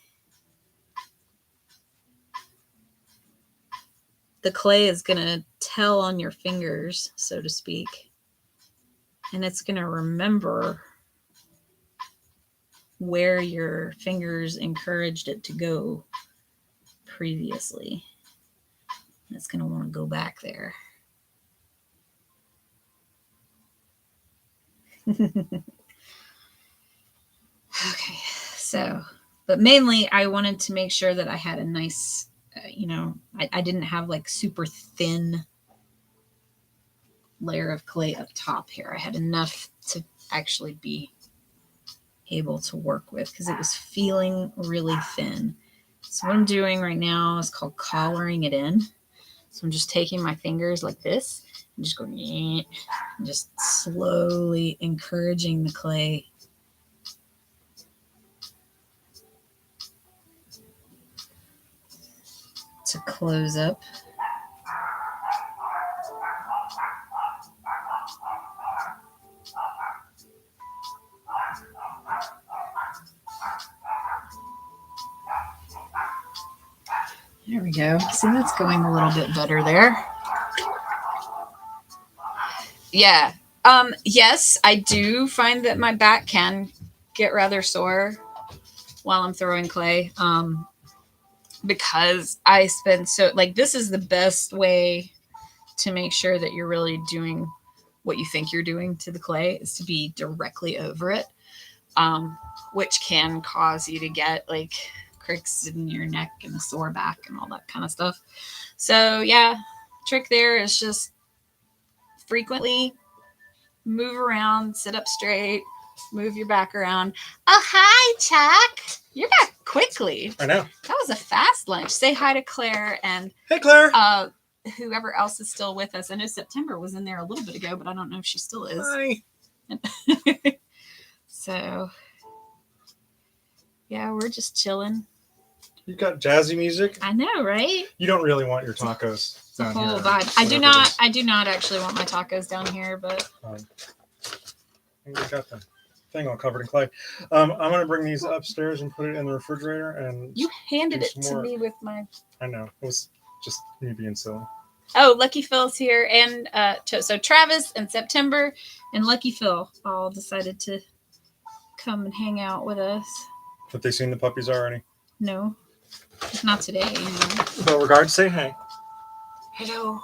the clay is going to tell on your fingers, so to speak, and it's going to remember where your fingers encouraged it to go previously. And it's going to want to go back there. Okay, so But mainly I wanted to make sure that I had a nice, I didn't have like super thin layer of clay up top here. I had enough to actually be able to work with because it was feeling really thin. So what I'm doing right now is called collaring it in. So I'm just taking my fingers like this and just going, and just slowly encouraging the clay to close up. There we go. See, that's going a little bit better there. Yeah. Yes, I do find that my back can get rather sore while I'm throwing clay. Because I spend this is the best way to make sure that you're really doing what you think you're doing to the clay is to be directly over it, which can cause you to get like cricks in your neck and a sore back and all that kind of stuff. So yeah, trick there is just frequently move around, sit up straight, move your back around. Oh, hi, Chuck. You're back quickly. I know. That was a fast lunch. Say hi to Claire and hey, Claire. Whoever else is still with us. I know September was in there a little bit ago, but I don't know if she still is. Hi. So, yeah, we're just chilling. You've got jazzy music. I know, right? You don't really want your tacos it's down here. Whole vibe. I do not actually want my tacos down here, but we got the thing all covered in clay. I'm gonna bring these upstairs and put it in the refrigerator. And you handed it to me with my. I know it was just me being silly. Oh, Lucky Phil's here, and so Travis and September and Lucky Phil all decided to come and hang out with us. Have they seen the puppies already? No, not today. But regards, say hey. Hello.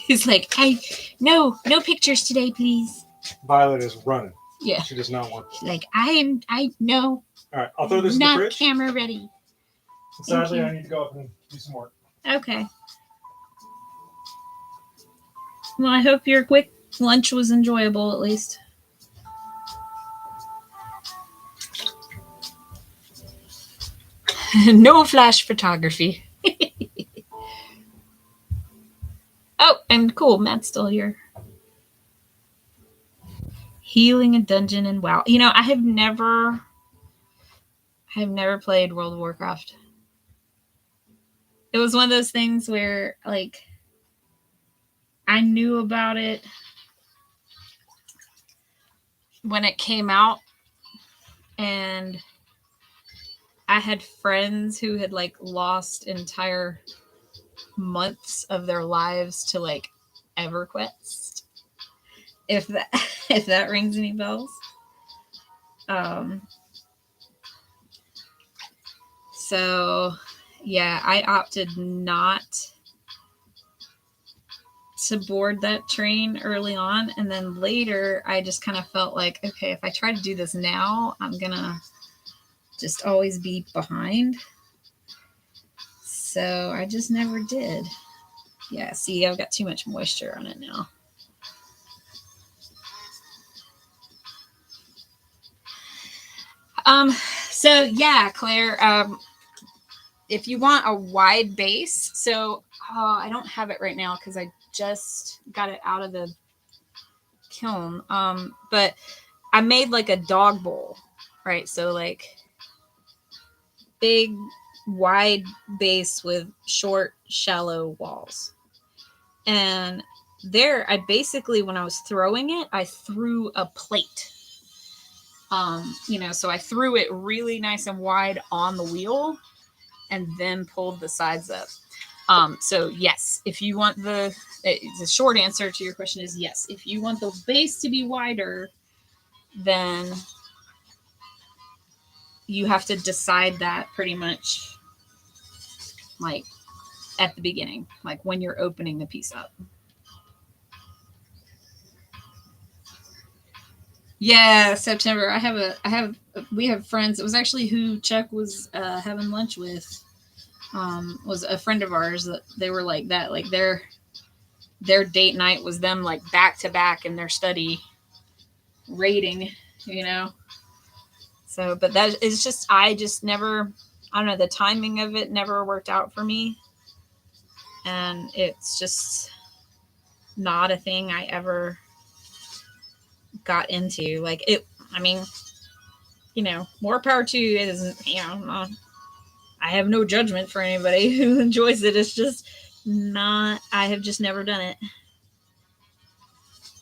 He's like, hey, no pictures today, please. Violet is running. Yeah. She does not want. She's like, I know. All right, I'll throw this in the fridge. Not camera ready. Sadly, I need to go up and do some work. Okay. Well, I hope your quick lunch was enjoyable, at least. No flash photography. Oh, and cool, Matt's still here. Healing a dungeon and WoW. You know, I have never played World of Warcraft. It was one of those things where, like, I knew about it when it came out, and I had friends who had like lost entire months of their lives to like EverQuest. If that rings any bells. So yeah, I opted not to board that train early on, and then later I just kind of felt like, okay, if I try to do this now, I'm gonna just always be behind. So I just never did. Yeah, see, I've got too much moisture on it now. So yeah, Claire, if you want a wide base, so I don't have it right now because I just got it out of the kiln. But I made like a dog bowl, right? So like big, wide base with short, shallow walls. And there, I basically, when I was throwing it, I threw a plate. So I threw it really nice and wide on the wheel and then pulled the sides up. So yes, if you want the short answer to your question is yes. If you want the base to be wider, then you have to decide that pretty much like at the beginning, like when you're opening the piece up. Yeah, September. We have friends. It was actually who Chuck was having lunch with. Was a friend of ours that they were like that. Like their date night was them like back to back in their study rating, you know. So, but that is just I just never I don't know, the timing of it never worked out for me. And it's just not a thing I ever got into. Like it I mean, you know, more power to you. It isn't, you know, I have no judgment for anybody who enjoys it. It's just not, I have just never done it.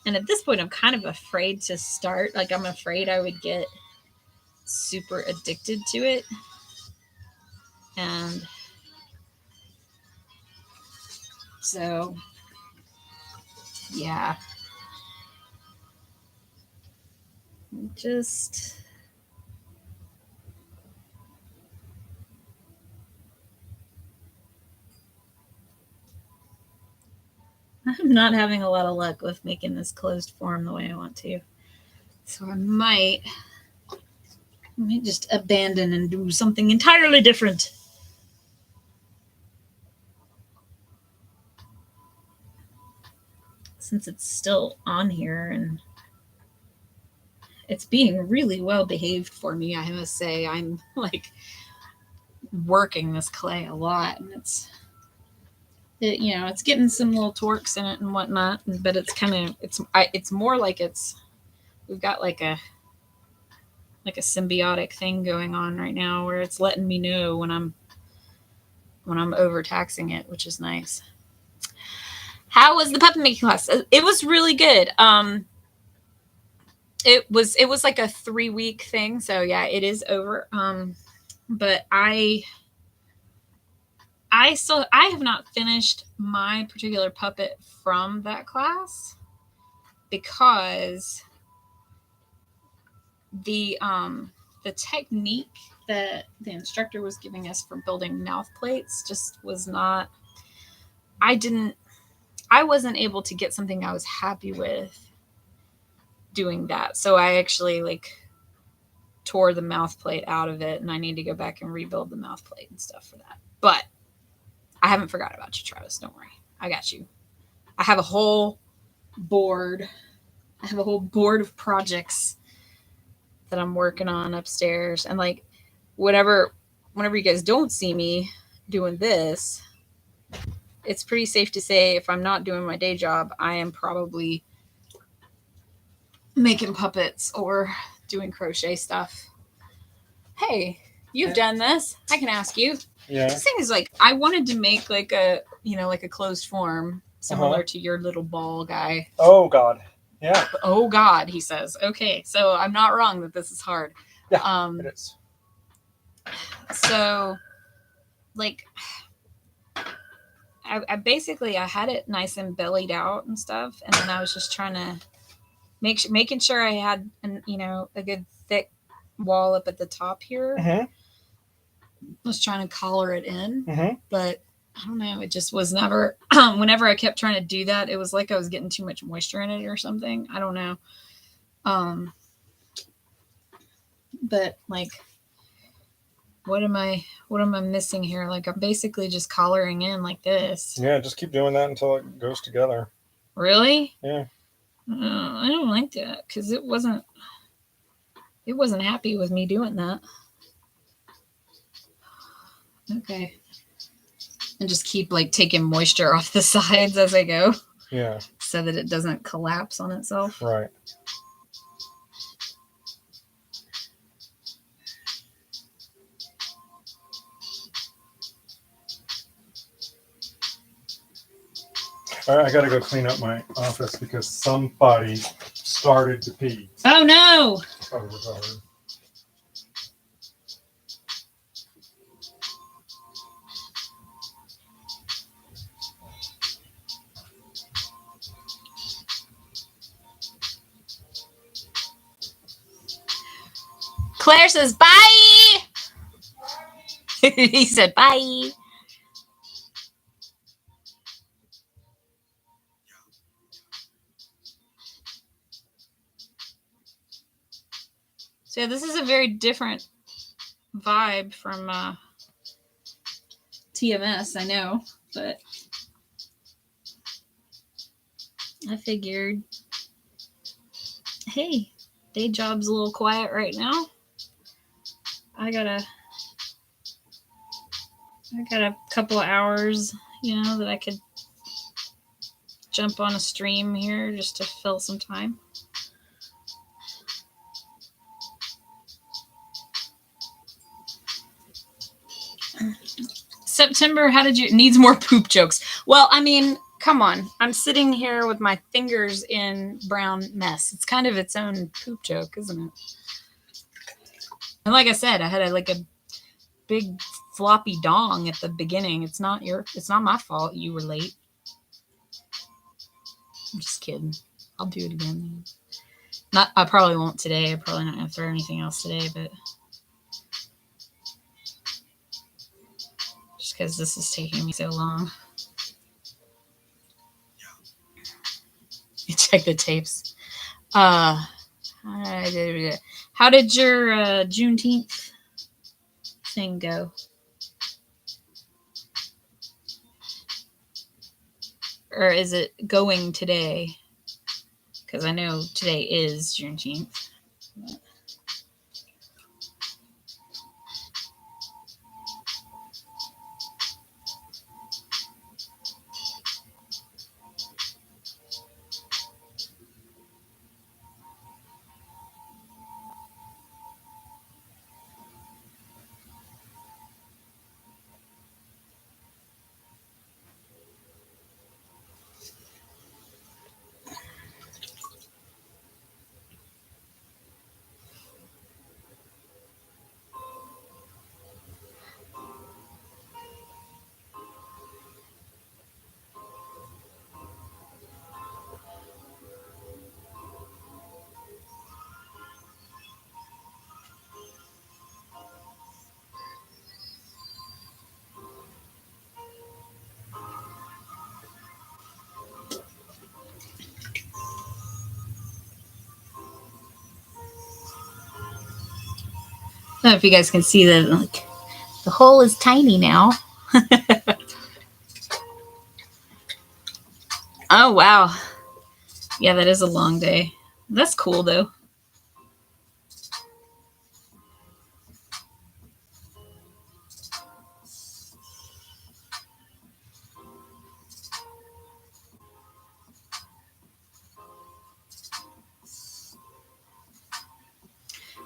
And at this point, I'm kind of afraid to start. Like, I'm afraid I would get super addicted to it. And so, yeah. Just. I'm not having a lot of luck with making this closed form the way I want to. So I might just abandon and do something entirely different. Since it's still on here and it's being really well behaved for me, I must say. I'm like working this clay a lot, and it's getting some little torques in it and whatnot, but it's kind of it's more like we've got like a symbiotic thing going on right now where it's letting me know when I'm overtaxing it, which is nice. How was the puppet making class? It was really good. It was like a 3-week thing, so yeah, it is over. But I have not finished my particular puppet from that class because the technique that the instructor was giving us for building mouth plates just was not. I wasn't able to get something I was happy with doing that. So I actually tore the mouth plate out of it, and I need to go back and rebuild the mouth plate and stuff for that. But I haven't forgot about you, Travis. Don't worry. I got you. I have a whole board. I have a whole board of projects that I'm working on upstairs. And whenever you guys don't see me doing this, it's pretty safe to say if I'm not doing my day job, I am probably making puppets or doing crochet stuff. Hey, you've done this. I can ask you. Yeah. This thing is I wanted to make like a closed form similar to your little ball guy. Oh God. Yeah. Oh God, he says. Okay, so I'm not wrong that this is hard. Yeah, it is. So, I basically I had it nice and bellied out and stuff, and then I was just trying to making sure I had a good thick wall up at the top here. Mm-hmm. Was trying to collar it in, Mm-hmm. but I don't know. It just was never. Whenever I kept trying to do that, it was like I was getting too much moisture in it or something. I don't know. But what am I missing here? I'm basically just collaring in like this. Yeah, just keep doing that until it goes together. Really? Yeah. I don't like that because it wasn't happy with me doing that. Okay. And just keep taking moisture off the sides as I go. Yeah. So that it doesn't collapse on itself. Right. All right, I gotta go clean up my office because somebody started to pee. Oh no! Claire says bye. He said bye. So yeah, this is a very different vibe from TMS, I know, but I figured, hey, day job's a little quiet right now. I got a couple of hours, that I could jump on a stream here just to fill some time. September, how did you needs more poop jokes? Well, I mean, come on. I'm sitting here with my fingers in brown mess. It's kind of its own poop joke, isn't it? And like I said, I had a big floppy dong at the beginning. It's not my fault you were late. I'm just kidding. I'll do it again. I probably won't today. I'm probably not gonna throw anything else today, but just because this is taking me so long. You check the tapes. How did your Juneteenth thing go? Or is it going today? Because I know today is Juneteenth. I don't know if you guys can see that, the hole is tiny now. Oh, wow. Yeah, that is a long day. That's cool, though.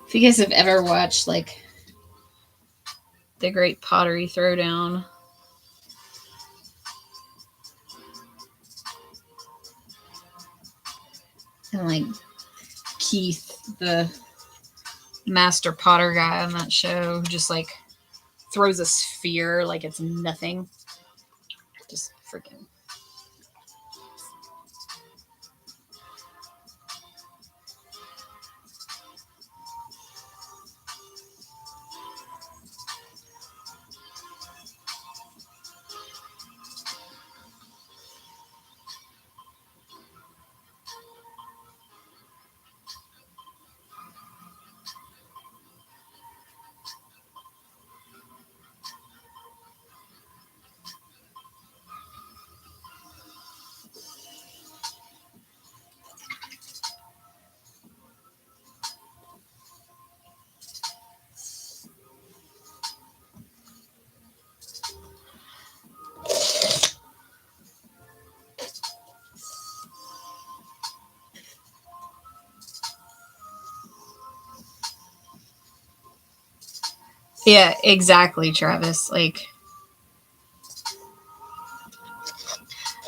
If you guys have ever watched, The Great Pottery Throwdown, and, Keith, the master potter guy on that show, just, throws a sphere like it's nothing. Just freaking. Yeah, exactly, Travis. I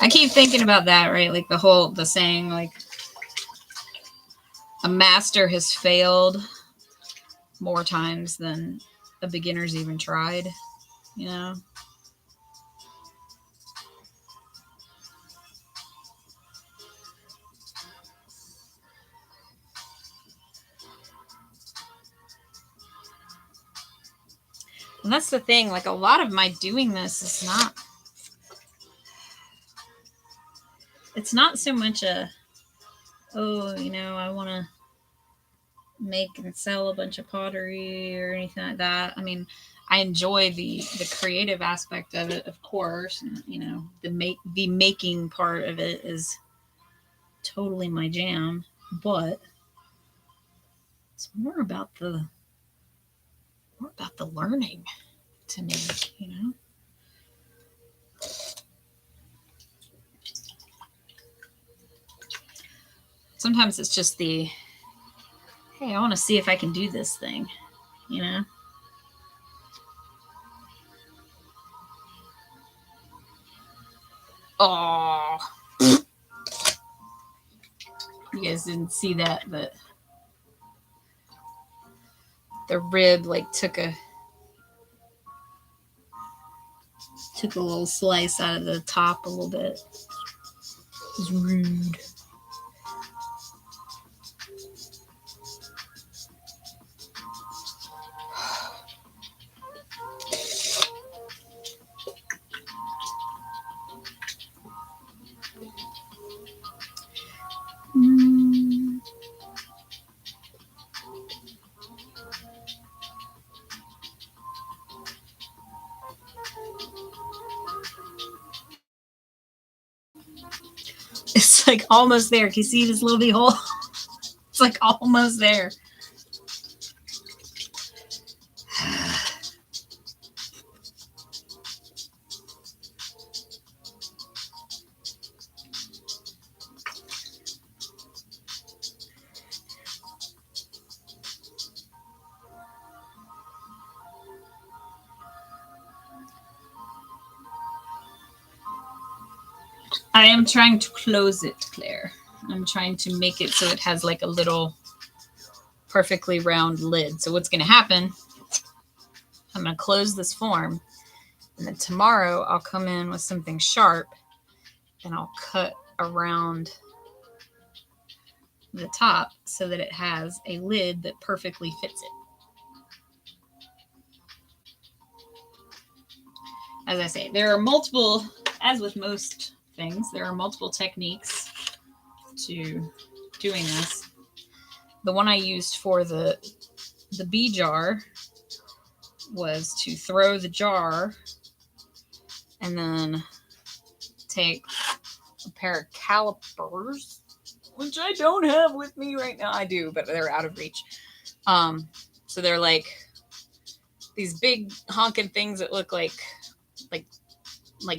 keep thinking about that, right? The saying, a master has failed more times than a beginner's even tried, And that's the thing, a lot of my doing this is not, it's not so much I want to make and sell a bunch of pottery or anything like that. I mean, I enjoy the creative aspect of it, of course. And, you know, the making part of it is totally my jam. But it's more about the learning to me, you know. Sometimes it's just the, hey, I want to see if I can do this thing, you know. Oh, you guys didn't see that, but the rib like took a little slice out of the top a little bit. It was rude. Mm. It's like almost there. Can you see this little big hole? It's like almost there. I am trying to close it, Claire. I'm trying to make it so it has like a little perfectly round lid. So what's going to happen, I'm going to close this form, and then tomorrow I'll come in with something sharp and I'll cut around the top so that it has a lid that perfectly fits it. As I say, there are multiple, as with most things, there are multiple techniques to doing this. The one I used for the bee jar was to throw the jar and then take a pair of calipers, which I don't have with me right now. I do, but they're out of reach. So they're like these big honking things that look like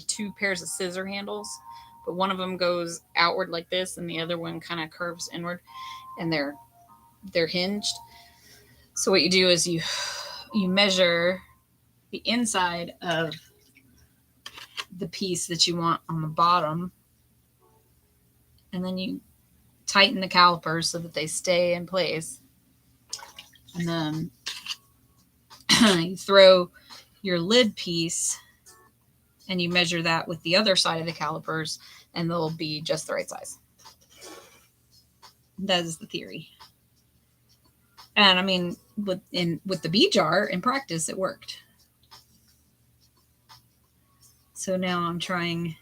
two pairs of scissor handles, but one of them goes outward like this and the other one kind of curves inward, and they're hinged. So what you do is you measure the inside of the piece that you want on the bottom, and then you tighten the calipers so that they stay in place, and then you throw your lid piece and you measure that with the other side of the calipers, and they'll be just the right size. That is the theory. And I mean, with the bee jar, in practice, it worked. So now I'm trying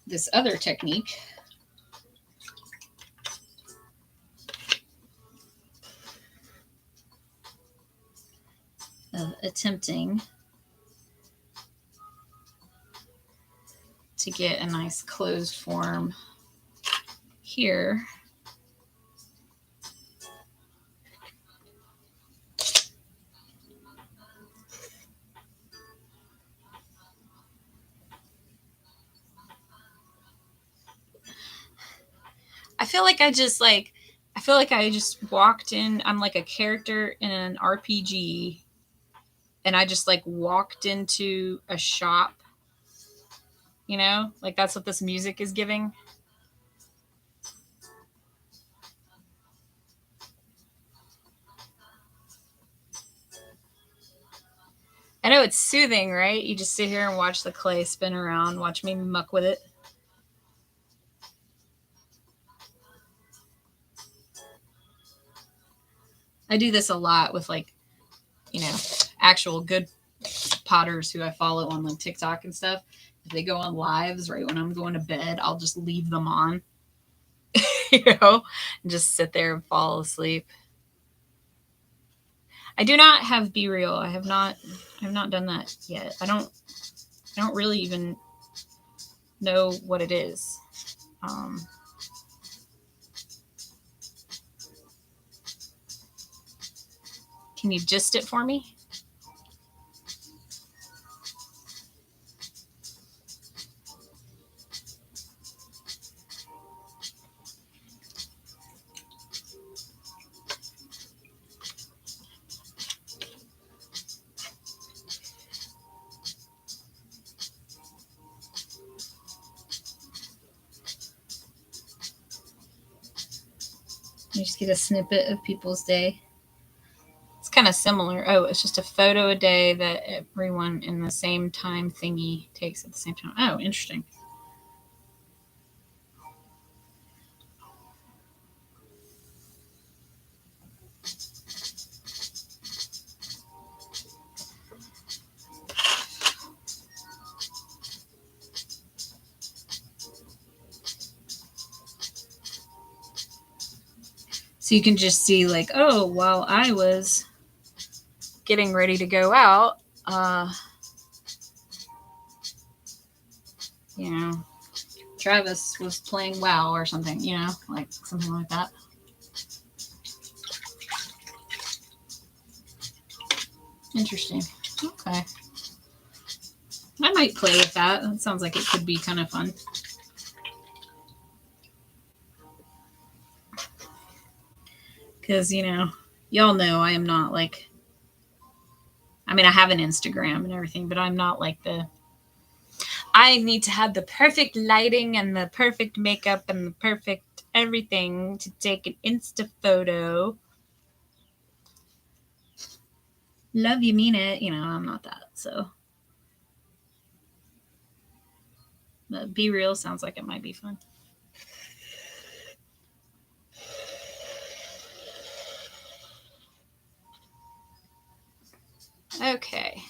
this other technique. Of attempting to get a nice closed form here. I feel like I just walked in. I'm like a character in an RPG, and I just like walked into a shop. You know, like that's what this music is giving. I know it's soothing, right? You just sit here and watch the clay spin around, watch me muck with it. I do this a lot with like, you know, actual good potters who I follow on like TikTok and stuff. If they go on lives right when I'm going to bed, I'll just leave them on, you know, and just sit there and fall asleep. I do not have Be Real. I have not done that yet. I don't really even know what it is. Can you gist it for me? You just get a snippet of people's day. It's kind of similar. Oh, it's just a photo a day that everyone in the same time thingy takes at the same time. Oh, interesting. So you can just see like, oh, while I was getting ready to go out, you know, Travis was playing WoW or something, you know, like something like that. Interesting. Okay. I might play with that. That sounds like it could be kind of fun. Because, you know, y'all know I am not like, I mean, I have an Instagram and everything, but I'm not like I need to have the perfect lighting and the perfect makeup and the perfect everything to take an Insta photo. Love you, mean it. You know, I'm not that. So, but Be Real sounds like it might be fun. Okay,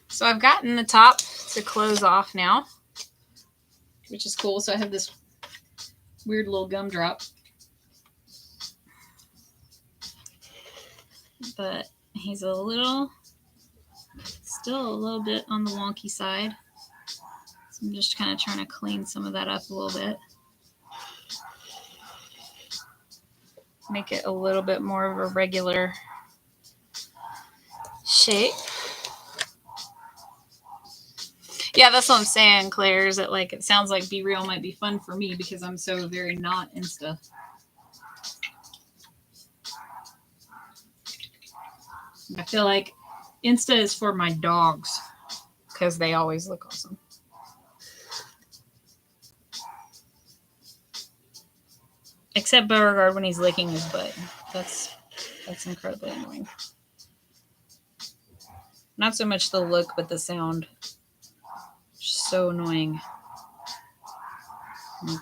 so I've gotten the top to close off now, which is cool. So I have this weird little gumdrop, but he's still a little bit on the wonky side. So I'm just kind of trying to clean some of that up a little bit. Make it a little bit more of a regular shape. Yeah, that's what I'm saying, Claire, is that like it sounds like Be Real might be fun for me because I'm so very not Insta. I feel like Insta is for my dogs because they always look awesome. Except Beauregard when he's licking his butt. That's incredibly annoying. Not so much the look, but the sound. So annoying.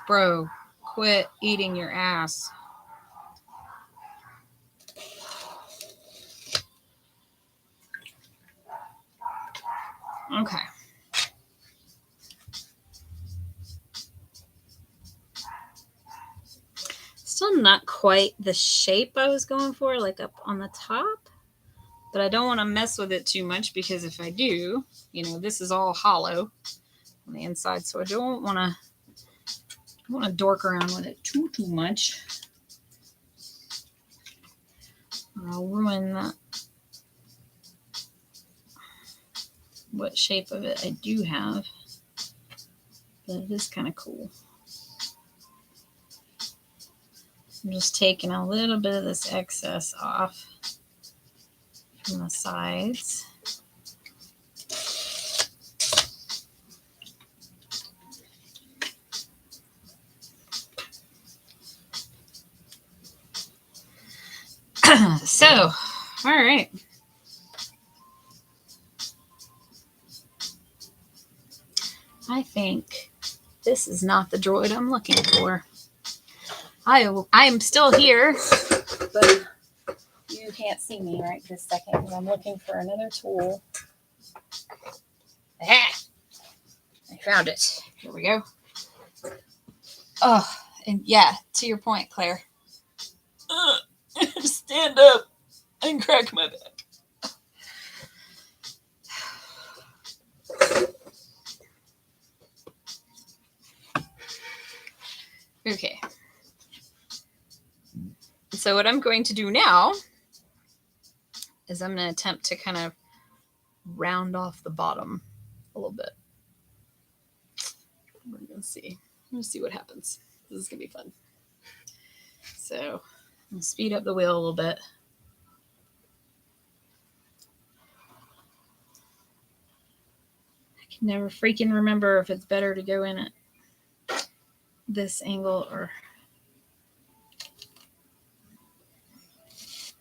Bro, quit eating your ass. Okay. Still not quite the shape I was going for, like up on the top. But I don't want to mess with it too much because if I do, you know, this is all hollow on the inside. So I don't want to dork around with it too much. Or I'll ruin that. What shape of it I do have. But it is kind of cool. I'm just taking a little bit of this excess off from the sides. So, all right. I think this is not the droid I'm looking for. I am still here, but you can't see me right this second because I'm looking for another tool. Ah, I found it. Here we go. Oh, and yeah, to your point, Claire. Stand up and crack my back. Okay. So what I'm going to do now is I'm going to attempt to kind of round off the bottom a little bit. We're going to see. I'm going to see what happens. This is going to be fun. So I'm going to speed up the wheel a little bit. I can never freaking remember if it's better to go in at this angle or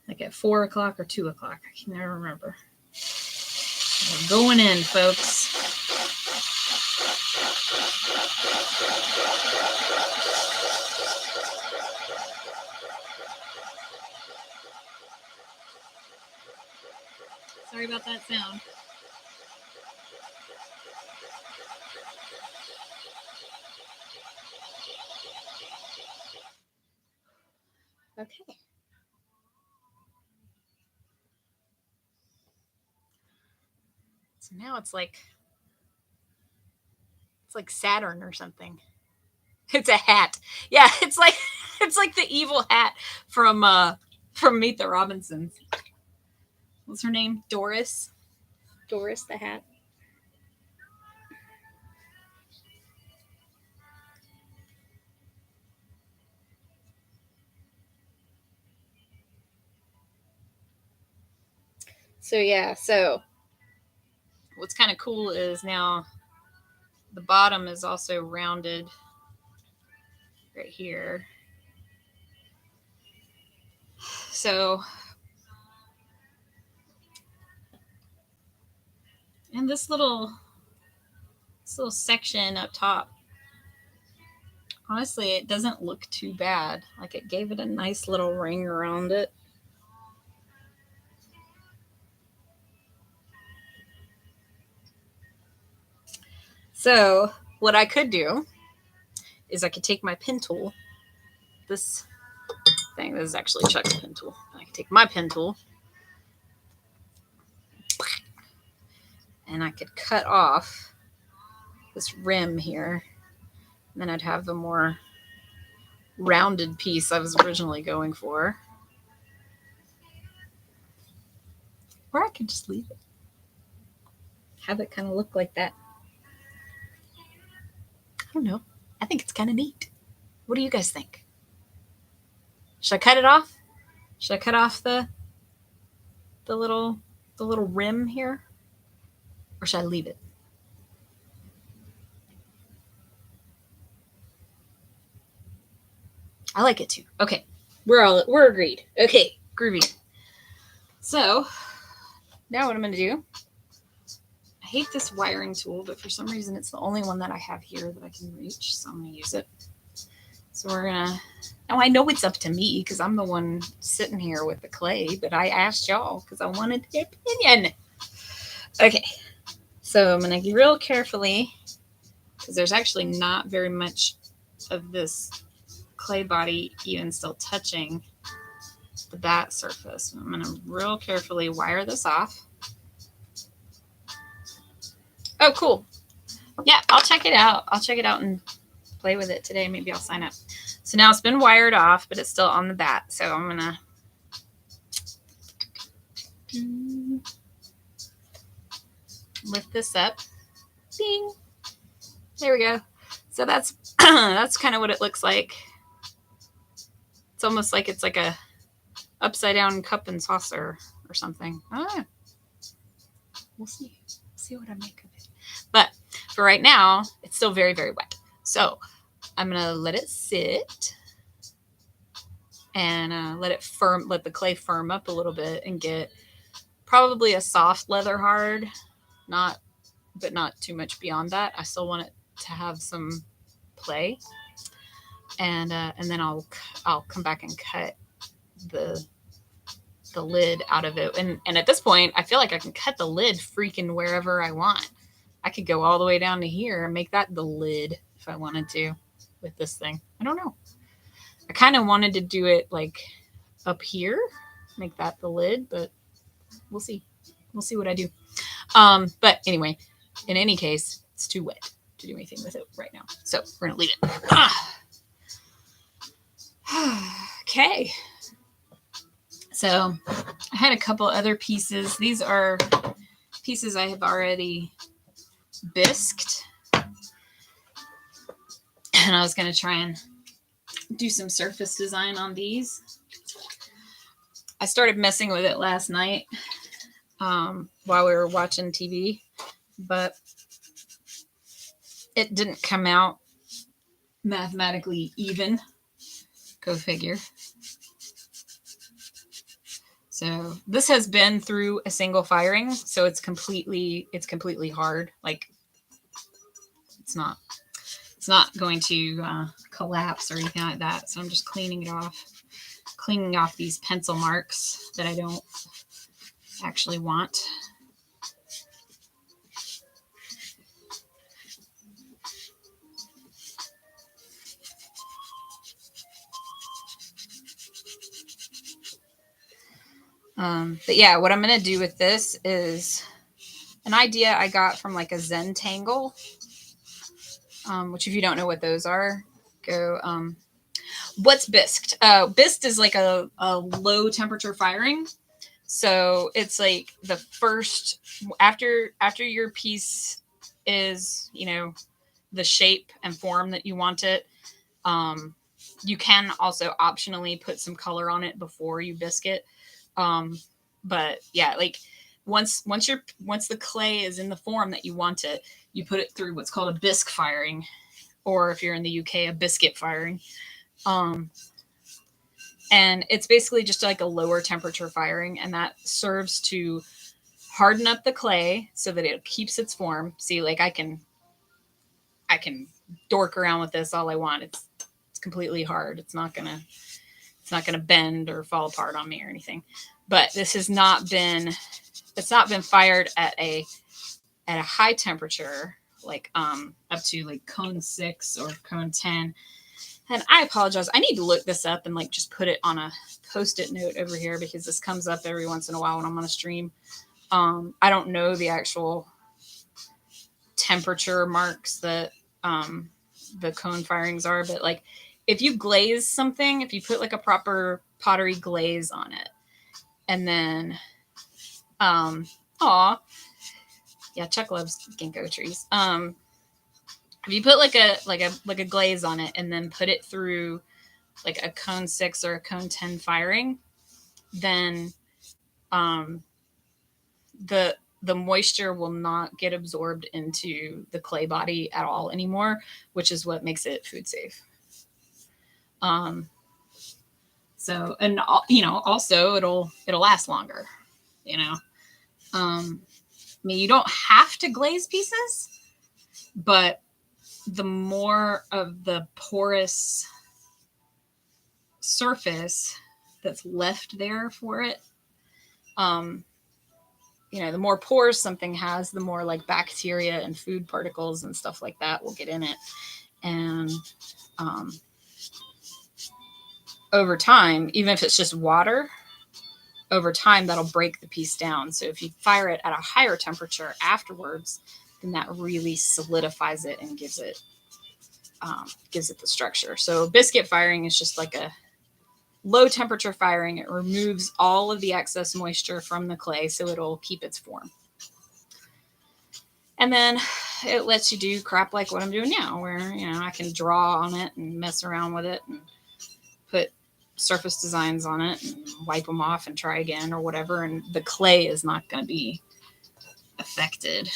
like at 4 o'clock or 2 o'clock. I can never remember. We're going in, folks. Sorry about that sound. Okay. So now it's like Saturn or something. It's a hat. Yeah, it's like the evil hat from Meet the Robinsons. What's her name? Doris. Doris the hat. So yeah, so what's kind of cool is now the bottom is also rounded right here. So, and this little section up top, honestly, it doesn't look too bad. Like it gave it a nice little ring around it. So what I could do is I could take my pen tool. This thing, this is actually Chuck's pen tool. I could take my pen tool and I could cut off this rim here. And then I'd have the more rounded piece I was originally going for. Or I could just leave it. Have it kind of look like that. I don't know. I think it's kind of neat. What do you guys think? Should I cut it off? Should I cut off the little rim here? Or should I leave it? I like it too. Okay. We're agreed. Okay, groovy. So now what I'm gonna do, I hate this wiring tool, but for some reason it's the only one that I have here that I can reach, so I'm gonna use it. So we're gonna, now I know it's up to me because I'm the one sitting here with the clay, but I asked y'all because I wanted their opinion. Okay, so I'm gonna real carefully, because there's actually not very much of this clay body even still touching the bat surface. I'm going to real carefully wire this off. Oh, cool. Yeah, I'll check it out. I'll check it out and play with it today. Maybe I'll sign up. So now it's been wired off, but it's still on the bat. So I'm going to lift this up. Bing. There we go. So that's that's kind of what it looks like. It's almost like it's like a upside down cup and saucer or something. Ah, we'll see. See what I make of it. But for right now, it's still very, very wet. So I'm gonna let it sit and let the clay firm up a little bit and get probably a soft leather hard, but not too much beyond that. I still want it to have some play, and then I'll come back and cut the lid out of it. And at this point, I feel like I can cut the lid freaking wherever I want. I could go all the way down to here and make that the lid if I wanted to with this thing. I don't know. I kind of wanted to do it like up here, make that the lid, but we'll see. We'll see what I do. But anyway, in any case, it's too wet to do anything with it right now. So we're going to leave it. Okay. So I had a couple other pieces. These are pieces I have already bisqued. And I was going to try and do some surface design on these. I started messing with it last night while we were watching TV, but it didn't come out mathematically even. Go figure. So this has been through a single firing, so it's completely hard. Like it's not going to collapse or anything like that. So I'm just cleaning off these pencil marks that I don't actually want. But yeah, what I'm going to do with this is an idea I got from like a Zentangle, which if you don't know what those are, go, what's bisqued? Bisqued is like a low temperature firing. So it's like the first, after your piece is, the shape and form that you want it. You can also optionally put some color on it before you bisque it. But yeah, like once the clay is in the form that you want it, you put it through what's called a bisque firing, or if you're in the UK, a biscuit firing. And it's basically just like a lower temperature firing, and that serves to harden up the clay so that it keeps its form. See, like I can dork around with this all I want. It's completely hard. It's not gonna bend or fall apart on me or anything. But this has not been fired at a high temperature, like up to like cone 6 or cone 10. And I apologize. I need to look this up and like just put it on a post-it note over here, because this comes up every once in a while when I'm on a stream. I don't know the actual temperature marks that the cone firings are, but like if you glaze something, if you put like a proper pottery glaze on it, and then yeah, Chuck loves ginkgo trees. If you put like a glaze on it and then put it through like a cone 6 or a cone 10 firing, then the moisture will not get absorbed into the clay body at all anymore, which is what makes it food safe. So, and also it'll last longer, I mean, you don't have to glaze pieces, but the more of the porous surface that's left there for it, the more pores something has, the more like bacteria and food particles and stuff like that will get in it. And over time, even if it's just water, over time that'll break the piece down. So if you fire it at a higher temperature afterwards, then that really solidifies it and gives it the structure. So biscuit firing is just like a low temperature firing. It removes all of the excess moisture from the clay, so it'll keep its form. And then it lets you do crap like what I'm doing now, where I can draw on it and mess around with it and put surface designs on it and wipe them off and try again or whatever, and the clay is not going to be affected.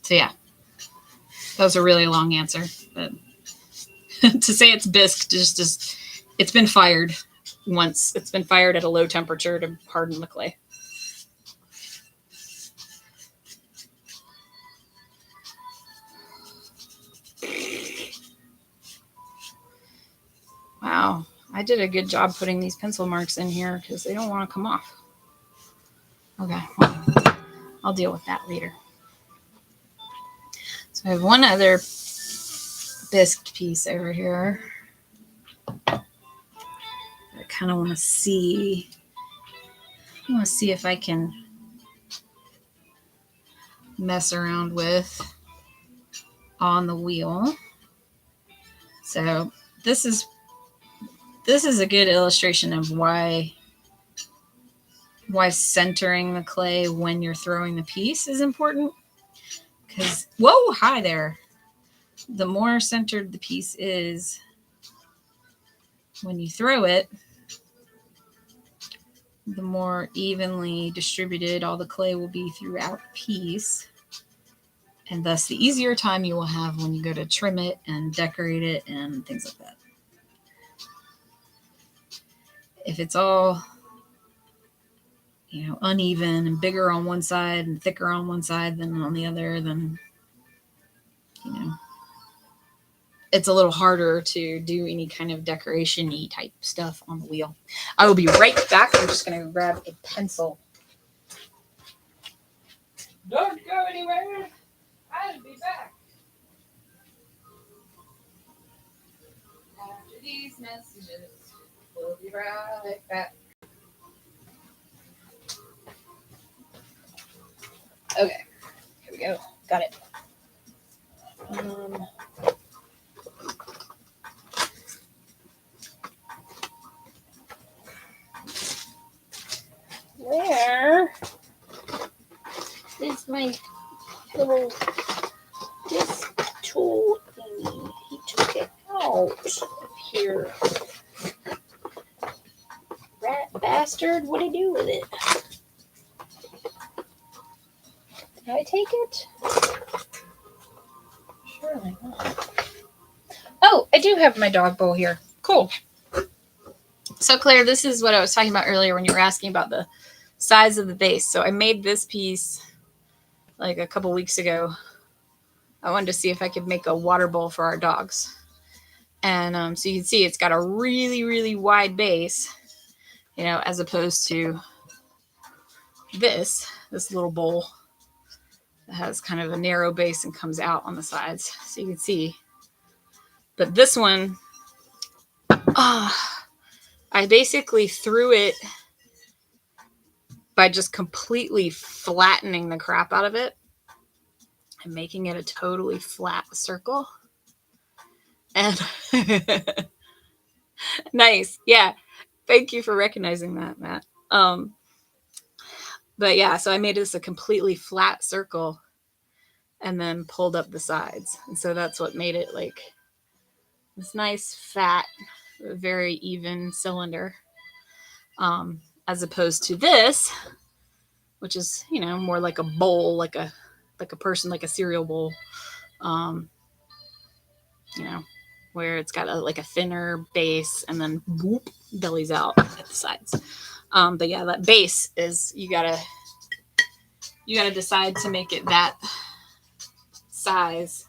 So yeah, that was a really long answer, but to say it's bisque, just it's been fired once. It's been fired at a low temperature to harden the clay. Wow, I did a good job putting these pencil marks in here because they don't want to come off. Okay, well, I'll deal with that later. So I have one other bisque piece over here. I kind of want to see. I want to see if I can mess around with on the wheel. So this is a good illustration of why centering the clay when you're throwing the piece is important. Because, whoa, hi there. The more centered the piece is when you throw it, the more evenly distributed all the clay will be throughout the piece. And thus the easier time you will have when you go to trim it and decorate it and things like that. If it's all, uneven and bigger on one side and thicker on one side than on the other, then, it's a little harder to do any kind of decoration-y type stuff on the wheel. I will be right back. I'm just going to grab a pencil. Don't go anywhere. I'll be back. After these messages, we'll be right back. Okay, here we go. Got it. Where is my little disc tool thingy? He took it out of here. Rat bastard, what'd he do with it? Did I take it? Surely not. Oh, I do have my dog bowl here. Cool. So Claire, this is what I was talking about earlier when you were asking about the size of the base. So I made this piece like a couple weeks ago. I wanted to see if I could make a water bowl for our dogs. And so you can see it's got a really, really wide base, as opposed to this little bowl that has kind of a narrow base and comes out on the sides. So you can see. But this one, I basically threw it by just completely flattening the crap out of it and making it a totally flat circle. And nice. Yeah. Thank you for recognizing that, Matt. But yeah, so I made this a completely flat circle and then pulled up the sides. And so that's what made it like this nice, fat, very even cylinder. As opposed to this, which is, more like a bowl, like a person, like a cereal bowl, where it's got a thinner base and then whoop, bellies out at the sides. But yeah, that base is, you gotta decide to make it that size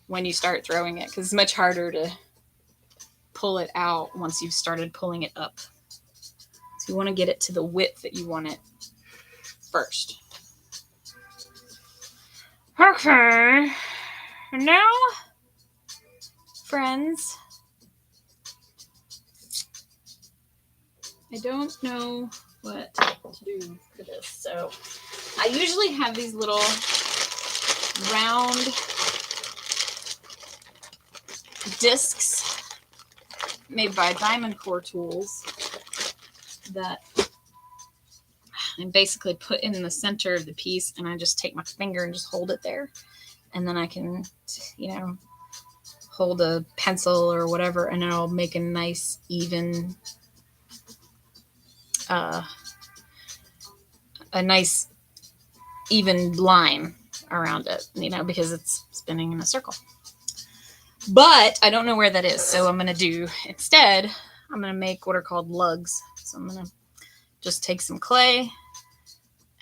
when you start throwing it, because it's much harder to pull it out once you've started pulling it up. So you want to get it to the width that you want it first. Okay. Now, friends, I don't know what to do for this. So I usually have these little round discs made by Diamond Core Tools that I basically put in the center of the piece, and I just take my finger and just hold it there. And then I can, hold a pencil or whatever, and it'll make a nice, even, line around it, because it's spinning in a circle. But I don't know where that is. So I'm going to do, instead, I'm going to make what are called lugs. So I'm going to just take some clay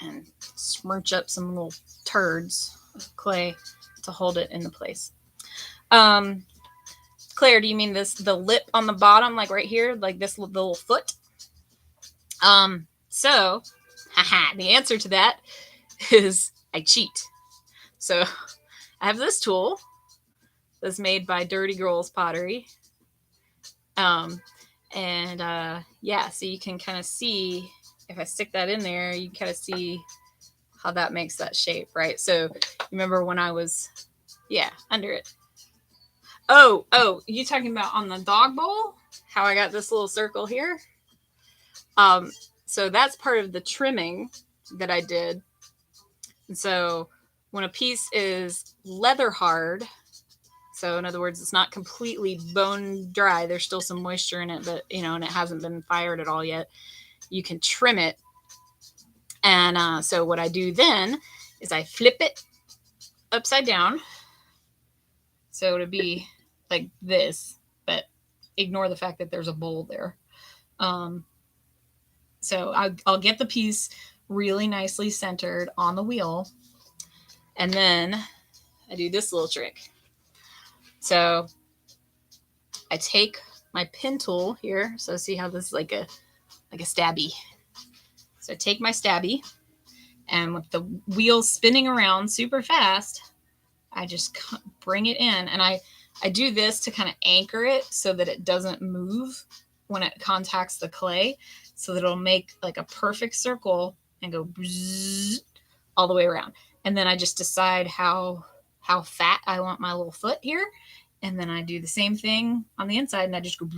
and smurch up some little turds of clay to hold it into place. Claire, do you mean the lip on the bottom, like right here, like this little foot? So, the answer to that is I cheat. So I have this tool that's made by Dirty Girls Pottery. So you can kind of see, if I stick that in there, you kind of see that makes that shape, right? So remember when I was, yeah, under it. Oh, you talking about on the dog bowl? How I got this little circle here? So that's part of the trimming that I did. And so when a piece is leather hard, so in other words, it's not completely bone dry, there's still some moisture in it, but and it hasn't been fired at all yet, you can trim it. And so what I do then is I flip it upside down. So it'll be like this, but ignore the fact that there's a bowl there. So I'll get the piece really nicely centered on the wheel. And then I do this little trick. So I take my pin tool here. So see how this is like a stabby. So I take my stabby, and with the wheel spinning around super fast, I just bring it in. And I do this to kind of anchor it so that it doesn't move when it contacts the clay, so that it'll make like a perfect circle and go all the way around. And then I just decide how fat I want my little foot here. And then I do the same thing on the inside, and I just go,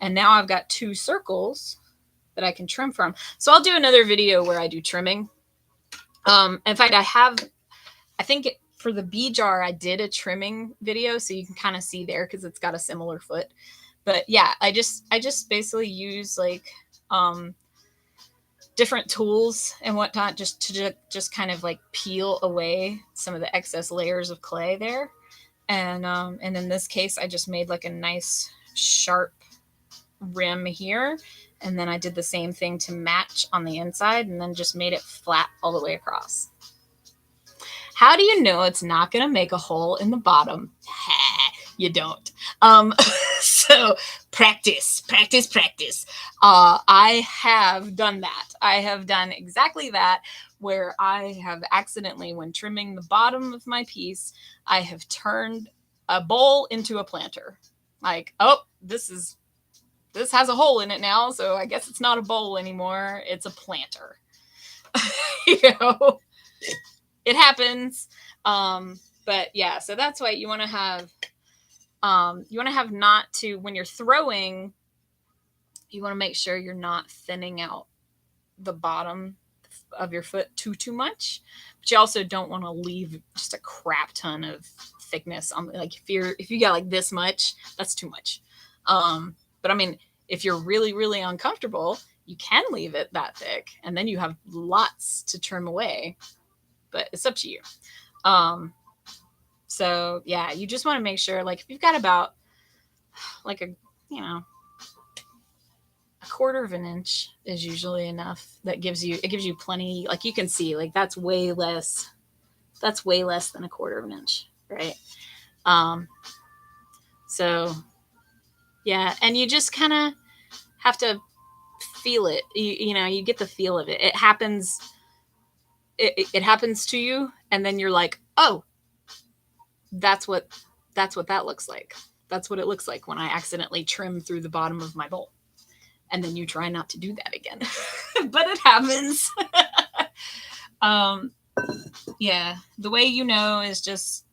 and now I've got 2 circles that I can trim from. So I'll do another video where I do trimming. In fact, I think for the bee jar, I did a trimming video, so you can kind of see there because it's got a similar foot. But yeah, I just basically use like different tools and whatnot just to kind of like peel away some of the excess layers of clay there. And in this case, I just made like a nice sharp rim here. And then I did the same thing to match on the inside, and then just made it flat all the way across. How do you know it's not going to make a hole in the bottom? You don't. So practice. I have done that. I have done exactly that, where I have accidentally, when trimming the bottom of my piece, I have turned a bowl into a planter. Like, oh, this has a hole in it now, so I guess it's not a bowl anymore. It's a planter. It happens. But yeah, so that's why you want to have not to, when you're throwing, you want to make sure you're not thinning out the bottom of your foot too much, but you also don't want to leave just a crap ton of thickness on, like, if you got like this much, that's too much. But I mean, if you're really, really uncomfortable, you can leave it that thick, and then you have lots to trim away, but it's up to you. So yeah, you just want to make sure, like, if you've got about like a quarter of an inch is usually enough. It gives you plenty. Like, you can see, like, that's way less than a quarter of an inch, right? So yeah, and you just kind of have to feel it. You get the feel of it. It happens. It happens to you, and then you're like, oh, that's what that looks like. That's what it looks like when I accidentally trim through the bottom of my bowl. And then you try not to do that again. But it happens. Yeah, the way you know is just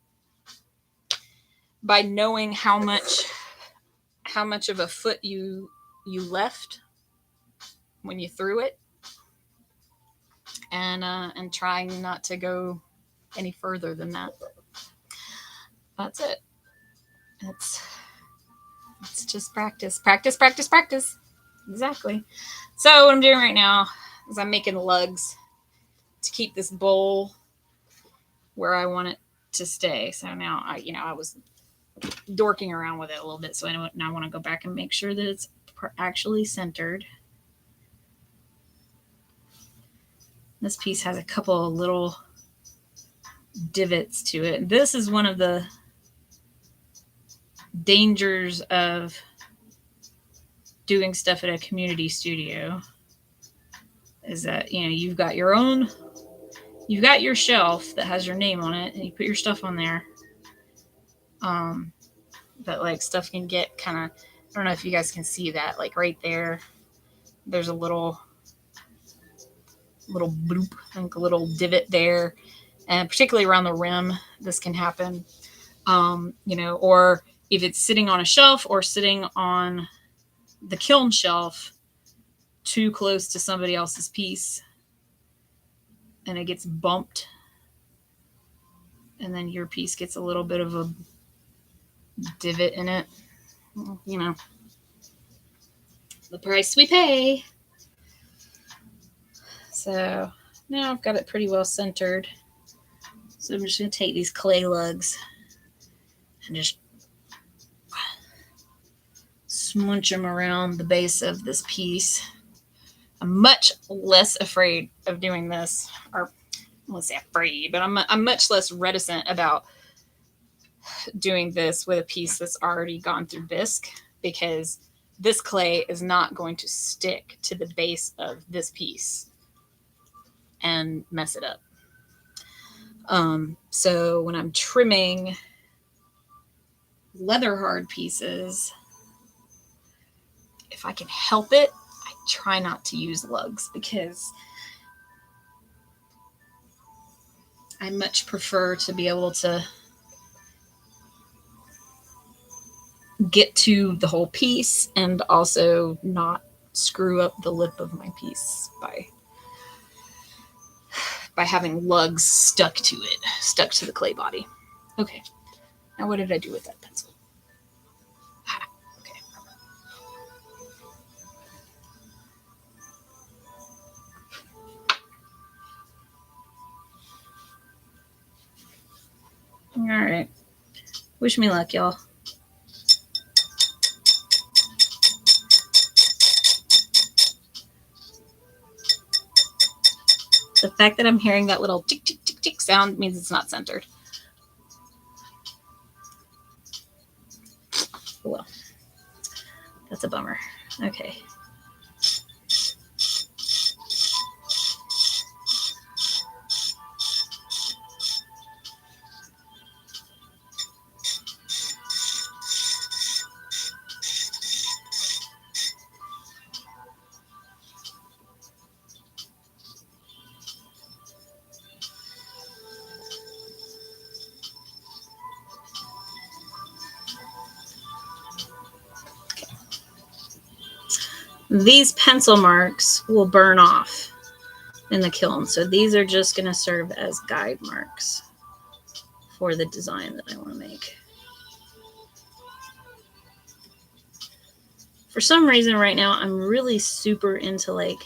by knowing how much of a foot you left when you threw it, and trying not to go any further than that. That's it. It's just practice. Exactly. So what I'm doing right now is I'm making lugs to keep this bowl where I want it to stay. So now I was dorking around with it a little bit, so now I want to go back and make sure that it's actually centered. This piece has a couple of little divots to it. This is one of the dangers of doing stuff at a community studio, is that you've got your shelf that has your name on it, and you put your stuff on there, but like stuff can get kind of, I don't know if you guys can see that, like right there's a little little bloop, like a little divot there. And particularly around the rim, this can happen. Or if it's sitting on a shelf or sitting on the kiln shelf too close to somebody else's piece and it gets bumped, and then your piece gets a little bit of a divot in it, the price we pay. So now I've got it pretty well centered. So I'm just going to take these clay lugs and just smunch them around the base of this piece. I'm much less afraid of doing this, or I won't say afraid, but I'm much less reticent about doing this with a piece that's already gone through bisque, because this clay is not going to stick to the base of this piece and mess it up. So when I'm trimming leather hard pieces, if I can help it, I try not to use lugs, because I much prefer to be able to get to the whole piece and also not screw up the lip of my piece by having lugs stuck to the clay body. Okay, now what did I do with that pencil? Okay. All right. Wish me luck, y'all. The fact that I'm hearing that little tick, tick, tick, tick sound means it's not centered. Well, that's a bummer. Okay. These pencil marks will burn off in the kiln. So these are just going to serve as guide marks for the design that I want to make. For some reason right now, I'm really super into like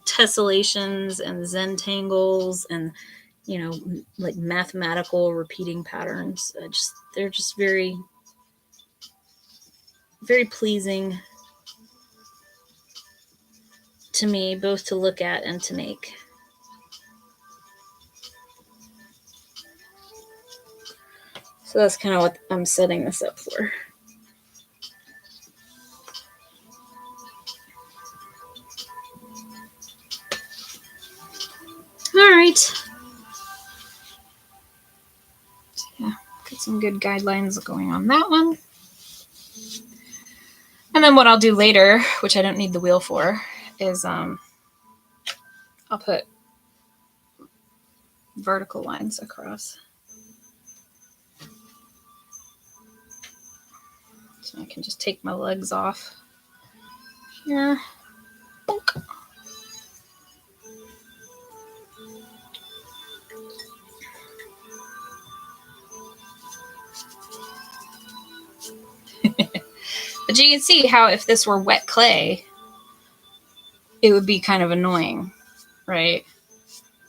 tessellations and Zentangles and, like mathematical repeating patterns. They're just very, very pleasing to me, both to look at and to make. So that's kind of what I'm setting this up for. All right. So yeah, got some good guidelines going on that one. And then what I'll do later, which I don't need the wheel for, is I'll put vertical lines across. So I can just take my legs off here. Bonk. But you can see how if this were wet clay, it would be kind of annoying, right?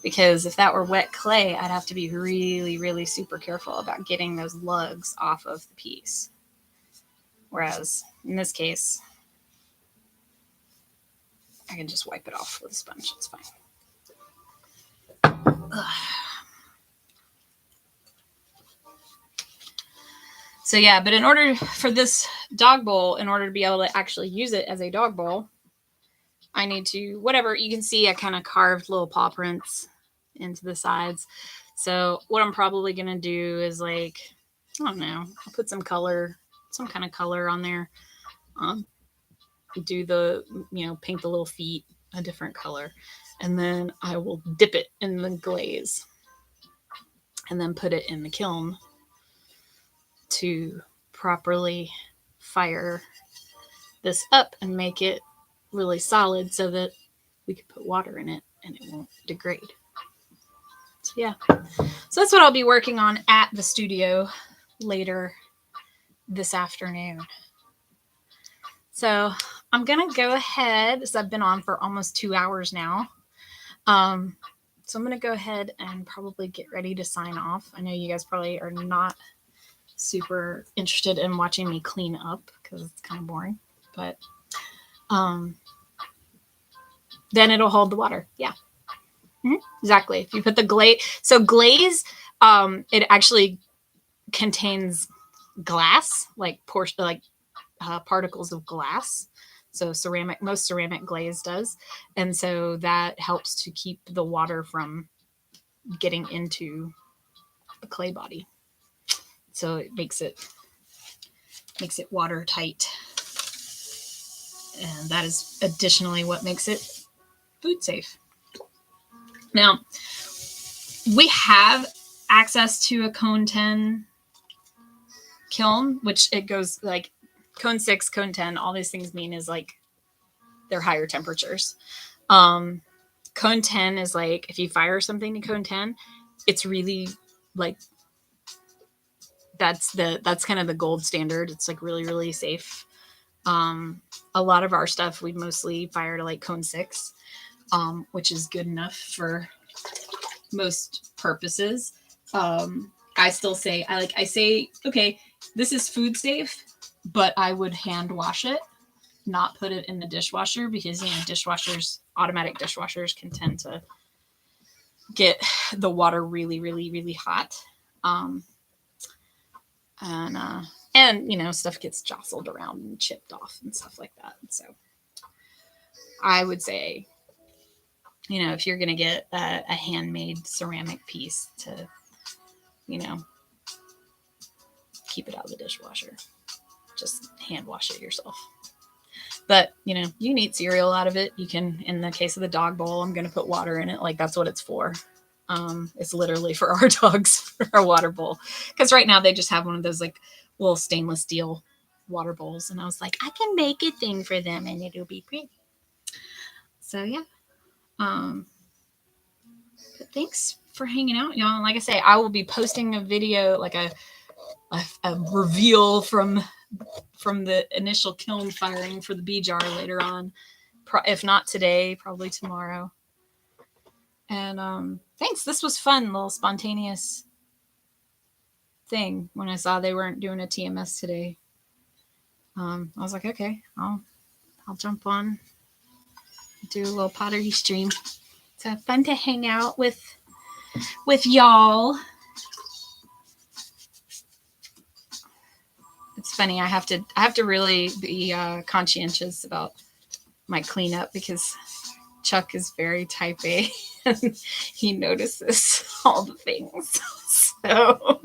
Because if that were wet clay, I'd have to be really, really super careful about getting those lugs off of the piece. Whereas in this case, I can just wipe it off with a sponge. It's fine. Ugh. So yeah, but in order for this dog bowl, in order to be able to actually use it as a dog bowl, I need to, whatever, you can see I kind of carved little paw prints into the sides. So what I'm probably going to do is like, I don't know, I'll put some color, some kind of color on there. do the, paint the little feet a different color. And then I will dip it in the glaze and then put it in the kiln to properly fire this up and make it really solid so that we can put water in it and it won't degrade. So yeah, so that's what I'll be working on at the studio later this afternoon. So I'm gonna go ahead, so I've been on for almost 2 hours now. So I'm gonna go ahead and probably get ready to sign off. I know you guys probably are not super interested in watching me clean up because it's kind of boring, but then it'll hold the water. Yeah, exactly. If you put the glaze, so glaze, it actually contains glass, like particles of glass. So most ceramic glaze does, and so that helps to keep the water from getting into the clay body. So it makes it watertight. And that is additionally what makes it food safe. Now, we have access to a cone 10 kiln, which it goes like cone 6, cone 10. All these things mean is like they're higher temperatures. Cone 10 is like if you fire something to cone 10, it's really like that's kind of the gold standard. It's like really, really safe. A lot of our stuff we mostly fire to like cone 6, which is good enough for most purposes. I still say okay, this is food safe, but I would hand wash it, not put it in the dishwasher, because automatic dishwashers can tend to get the water really, really, really hot. And stuff gets jostled around and chipped off and stuff like that. So I would say, if you're going to get a handmade ceramic piece, to, keep it out of the dishwasher. Just hand wash it yourself. But, you can eat cereal out of it. You can, in the case of the dog bowl, I'm going to put water in it. Like, that's what it's for. It's literally for our dogs, for our water bowl. Because right now they just have one of those, like, little stainless steel water bowls. And I was like, I can make a thing for them and it'll be pretty. So, yeah. But thanks for hanging out, y'all. Like I say, I will be posting a video, like a reveal from the initial kiln firing for the bee jar later on. If not today, probably tomorrow. And thanks. This was fun, little spontaneous thing. When I saw they weren't doing a TMS today, I was like, okay, I'll jump on, do a little pottery stream. It's fun to hang out with y'all. It's funny. I have to really be conscientious about my cleanup, because Chuck is very type A and he notices all the things. So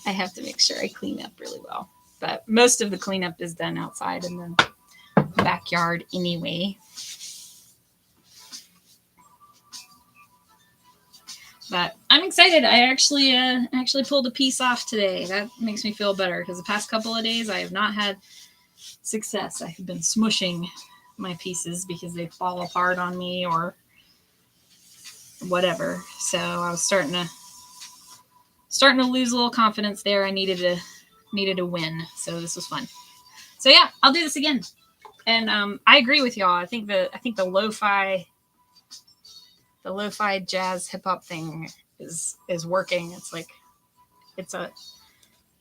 I have to make sure I clean up really well. But most of the cleanup is done outside in the backyard anyway. But I'm excited. I actually pulled a piece off today. That makes me feel better, because the past couple of days I have not had success. I have been smushing my pieces because they fall apart on me or whatever. So I was starting to lose a little confidence there. I needed a win. So this was fun. So yeah, I'll do this again. And I agree with y'all. I think the lo-fi jazz hip hop thing is working. It's like, it's a,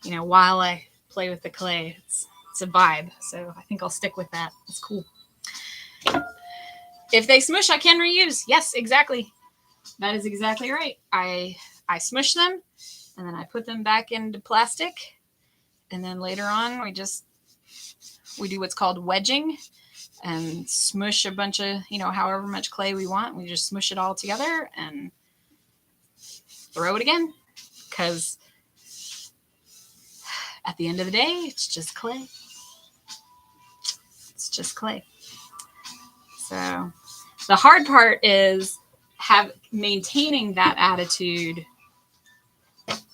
while I play with the clay, it's a vibe. So I think I'll stick with that. It's cool. If they smush, I can reuse. Yes, exactly. That is exactly right. I smush them and then I put them back into plastic. And then later on, we do what's called wedging and smush a bunch of, however much clay we want. We just smush it all together and throw it again. Because at the end of the day, it's just clay. It's just clay. So the hard part is maintaining that attitude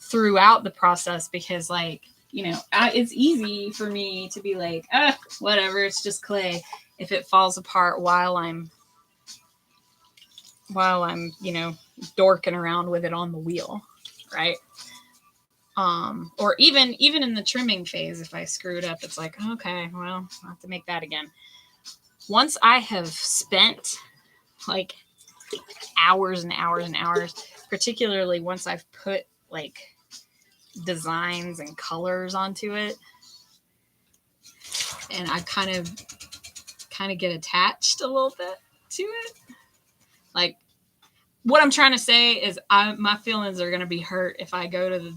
throughout the process, because like, it's easy for me to be like, whatever, it's just clay, if it falls apart while I'm dorking around with it on the wheel, right? Or even in the trimming phase, if I screw it up, it's like, okay, well, I'll have to make that again. Once I have spent like hours and hours and hours, particularly once I've put like designs and colors onto it, and I kind of get attached a little bit to it. Like, what I'm trying to say is my feelings are going to be hurt if I go to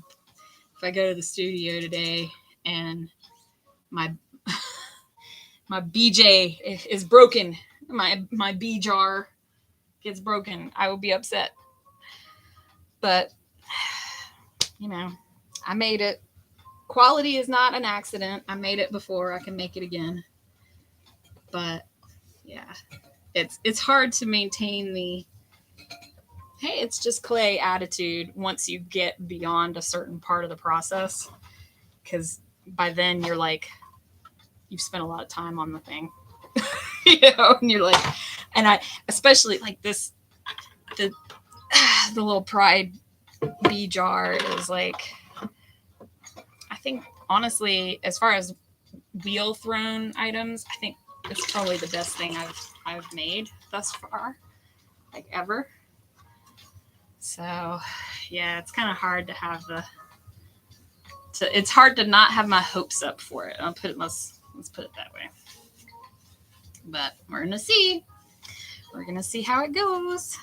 the studio today and my my BJ is broken, my B jar gets broken. I will be upset. But I made it. Quality is not an accident. I made it before. I can make it again. But yeah, it's hard to maintain the hey, it's just clay attitude once you get beyond a certain part of the process, because by then you're like, you've spent a lot of time on the thing. And you're like, and I especially like this, the little Pride B jar is like, I think honestly, as far as wheel thrown items, I think it's probably the best thing I've made thus far, like ever. So yeah, it's kind of hard to have it's hard to not have my hopes up for it. Let's put it that way. But we're gonna see how it goes.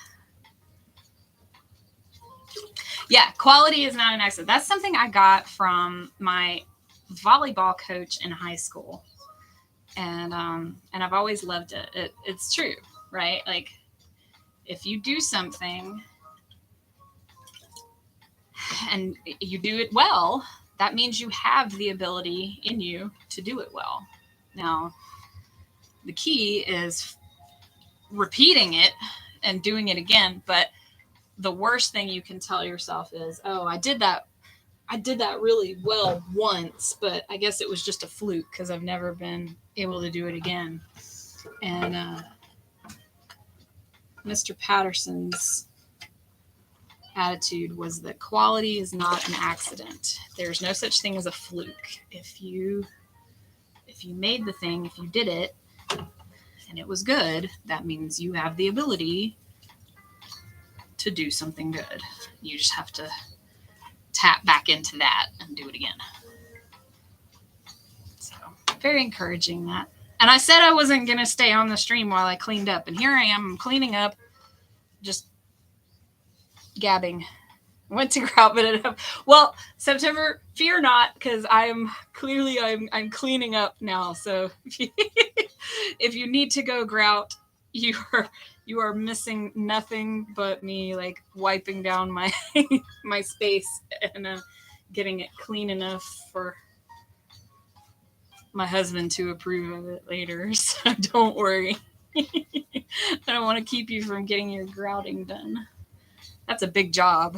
Yeah, quality is not an accident. That's something I got from my volleyball coach in high school, and I've always loved it. It's true, right? Like, if you do something and you do it well, that means you have the ability in you to do it well. Now, the key is repeating it and doing it again. But the worst thing you can tell yourself is, oh, I did that really well once, but I guess it was just a fluke because I've never been able to do it again. And Mr. Patterson's attitude was that quality is not an accident. There's no such thing as a fluke. If you made the thing, if you did it and it was good, that means you have the ability to do something good. You just have to tap back into that and do it again. So very encouraging, that. And I said I wasn't going to stay on the stream while I cleaned up, and here I am cleaning up, just gabbing. Went to grout it up. Well, September, fear not, because I'm cleaning up now. So if you need to go grout, you are missing nothing but me like wiping down my my space and getting it clean enough for my husband to approve of it later. So don't worry. I don't want to keep you from getting your grouting done. That's a big job.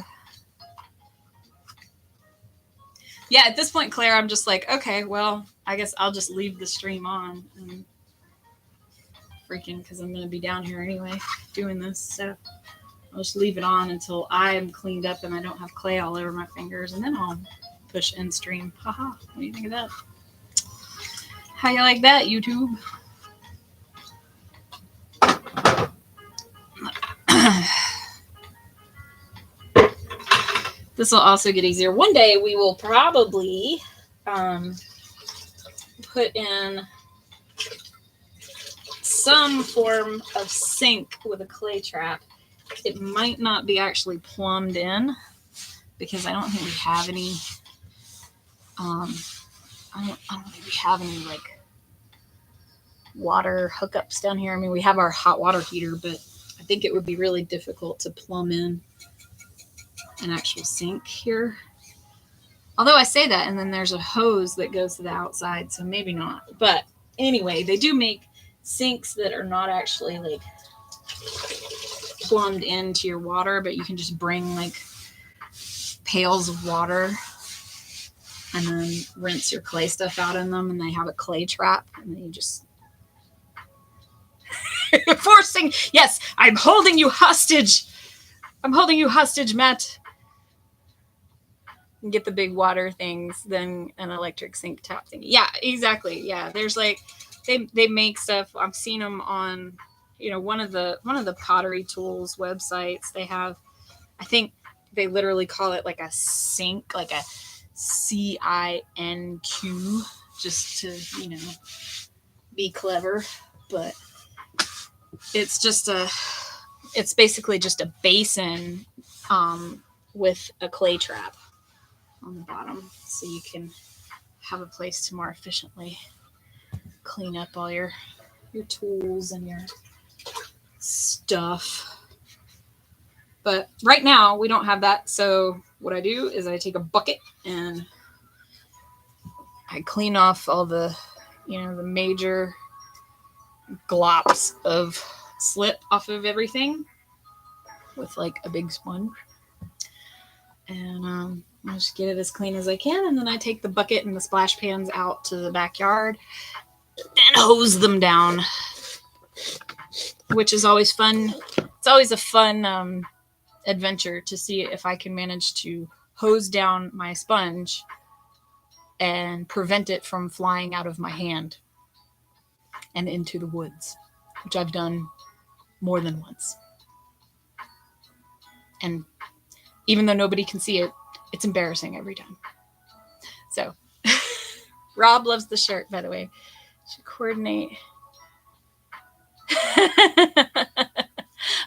Yeah, at this point, Claire, I'm just like, okay, well, I guess I'll just leave the stream on and freaking, because I'm going to be down here anyway doing this. So I'll just leave it on until I'm cleaned up and I don't have clay all over my fingers, and then I'll push end stream. Haha, what do you think of that? How you like that, YouTube? This will also get easier. One day we will probably put in some form of sink with a clay trap. It might not be actually plumbed in because I don't think we have any. I don't think we have any like water hookups down here. I mean, we have our hot water heater, but I think it would be really difficult to plumb in an actual sink here. Although I say that, and then there's a hose that goes to the outside, so maybe not. But anyway, they do make sinks that are not actually like plumbed into your water, but you can just bring like pails of water and then rinse your clay stuff out in them, and they have a clay trap, and then you just forcing. Yes, I'm holding you hostage. I'm holding you hostage, Matt. And get the big water things, then an electric sink tap thing. Yeah, exactly. Yeah, there's like they make stuff. I've seen them on, one of the pottery tools websites. They have, I think they literally call it like a sink, like a CINQ, just to be clever. But it's basically just a basin with a clay trap on the bottom, so you can have a place to more efficiently clean up all your tools and your stuff. But right now we don't have that, so what I do is I take a bucket and I clean off all the the major glops of slip off of everything with like a big sponge, and I just get it as clean as I can, and then I take the bucket and the splash pans out to the backyard and hose them down, which is always fun. It's always a fun adventure to see if I can manage to hose down my sponge and prevent it from flying out of my hand and into the woods, which I've done more than once. And even though nobody can see it, it's embarrassing every time. So Rob loves the shirt, by the way. Should coordinate.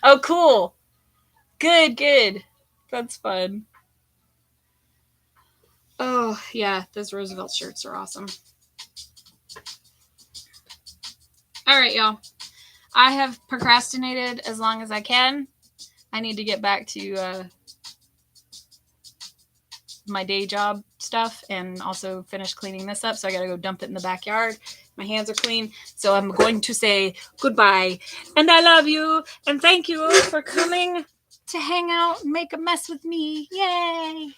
Oh, cool. Good. That's fun. Oh, yeah. Those Roosevelt shirts are awesome. All right, y'all. I have procrastinated as long as I can. I need to get back to my day job stuff and also finish cleaning this up. So I got to go dump it in the backyard. My hands are clean. So I'm going to say goodbye. And I love you. And thank you for coming to hang out and make a mess with me. Yay.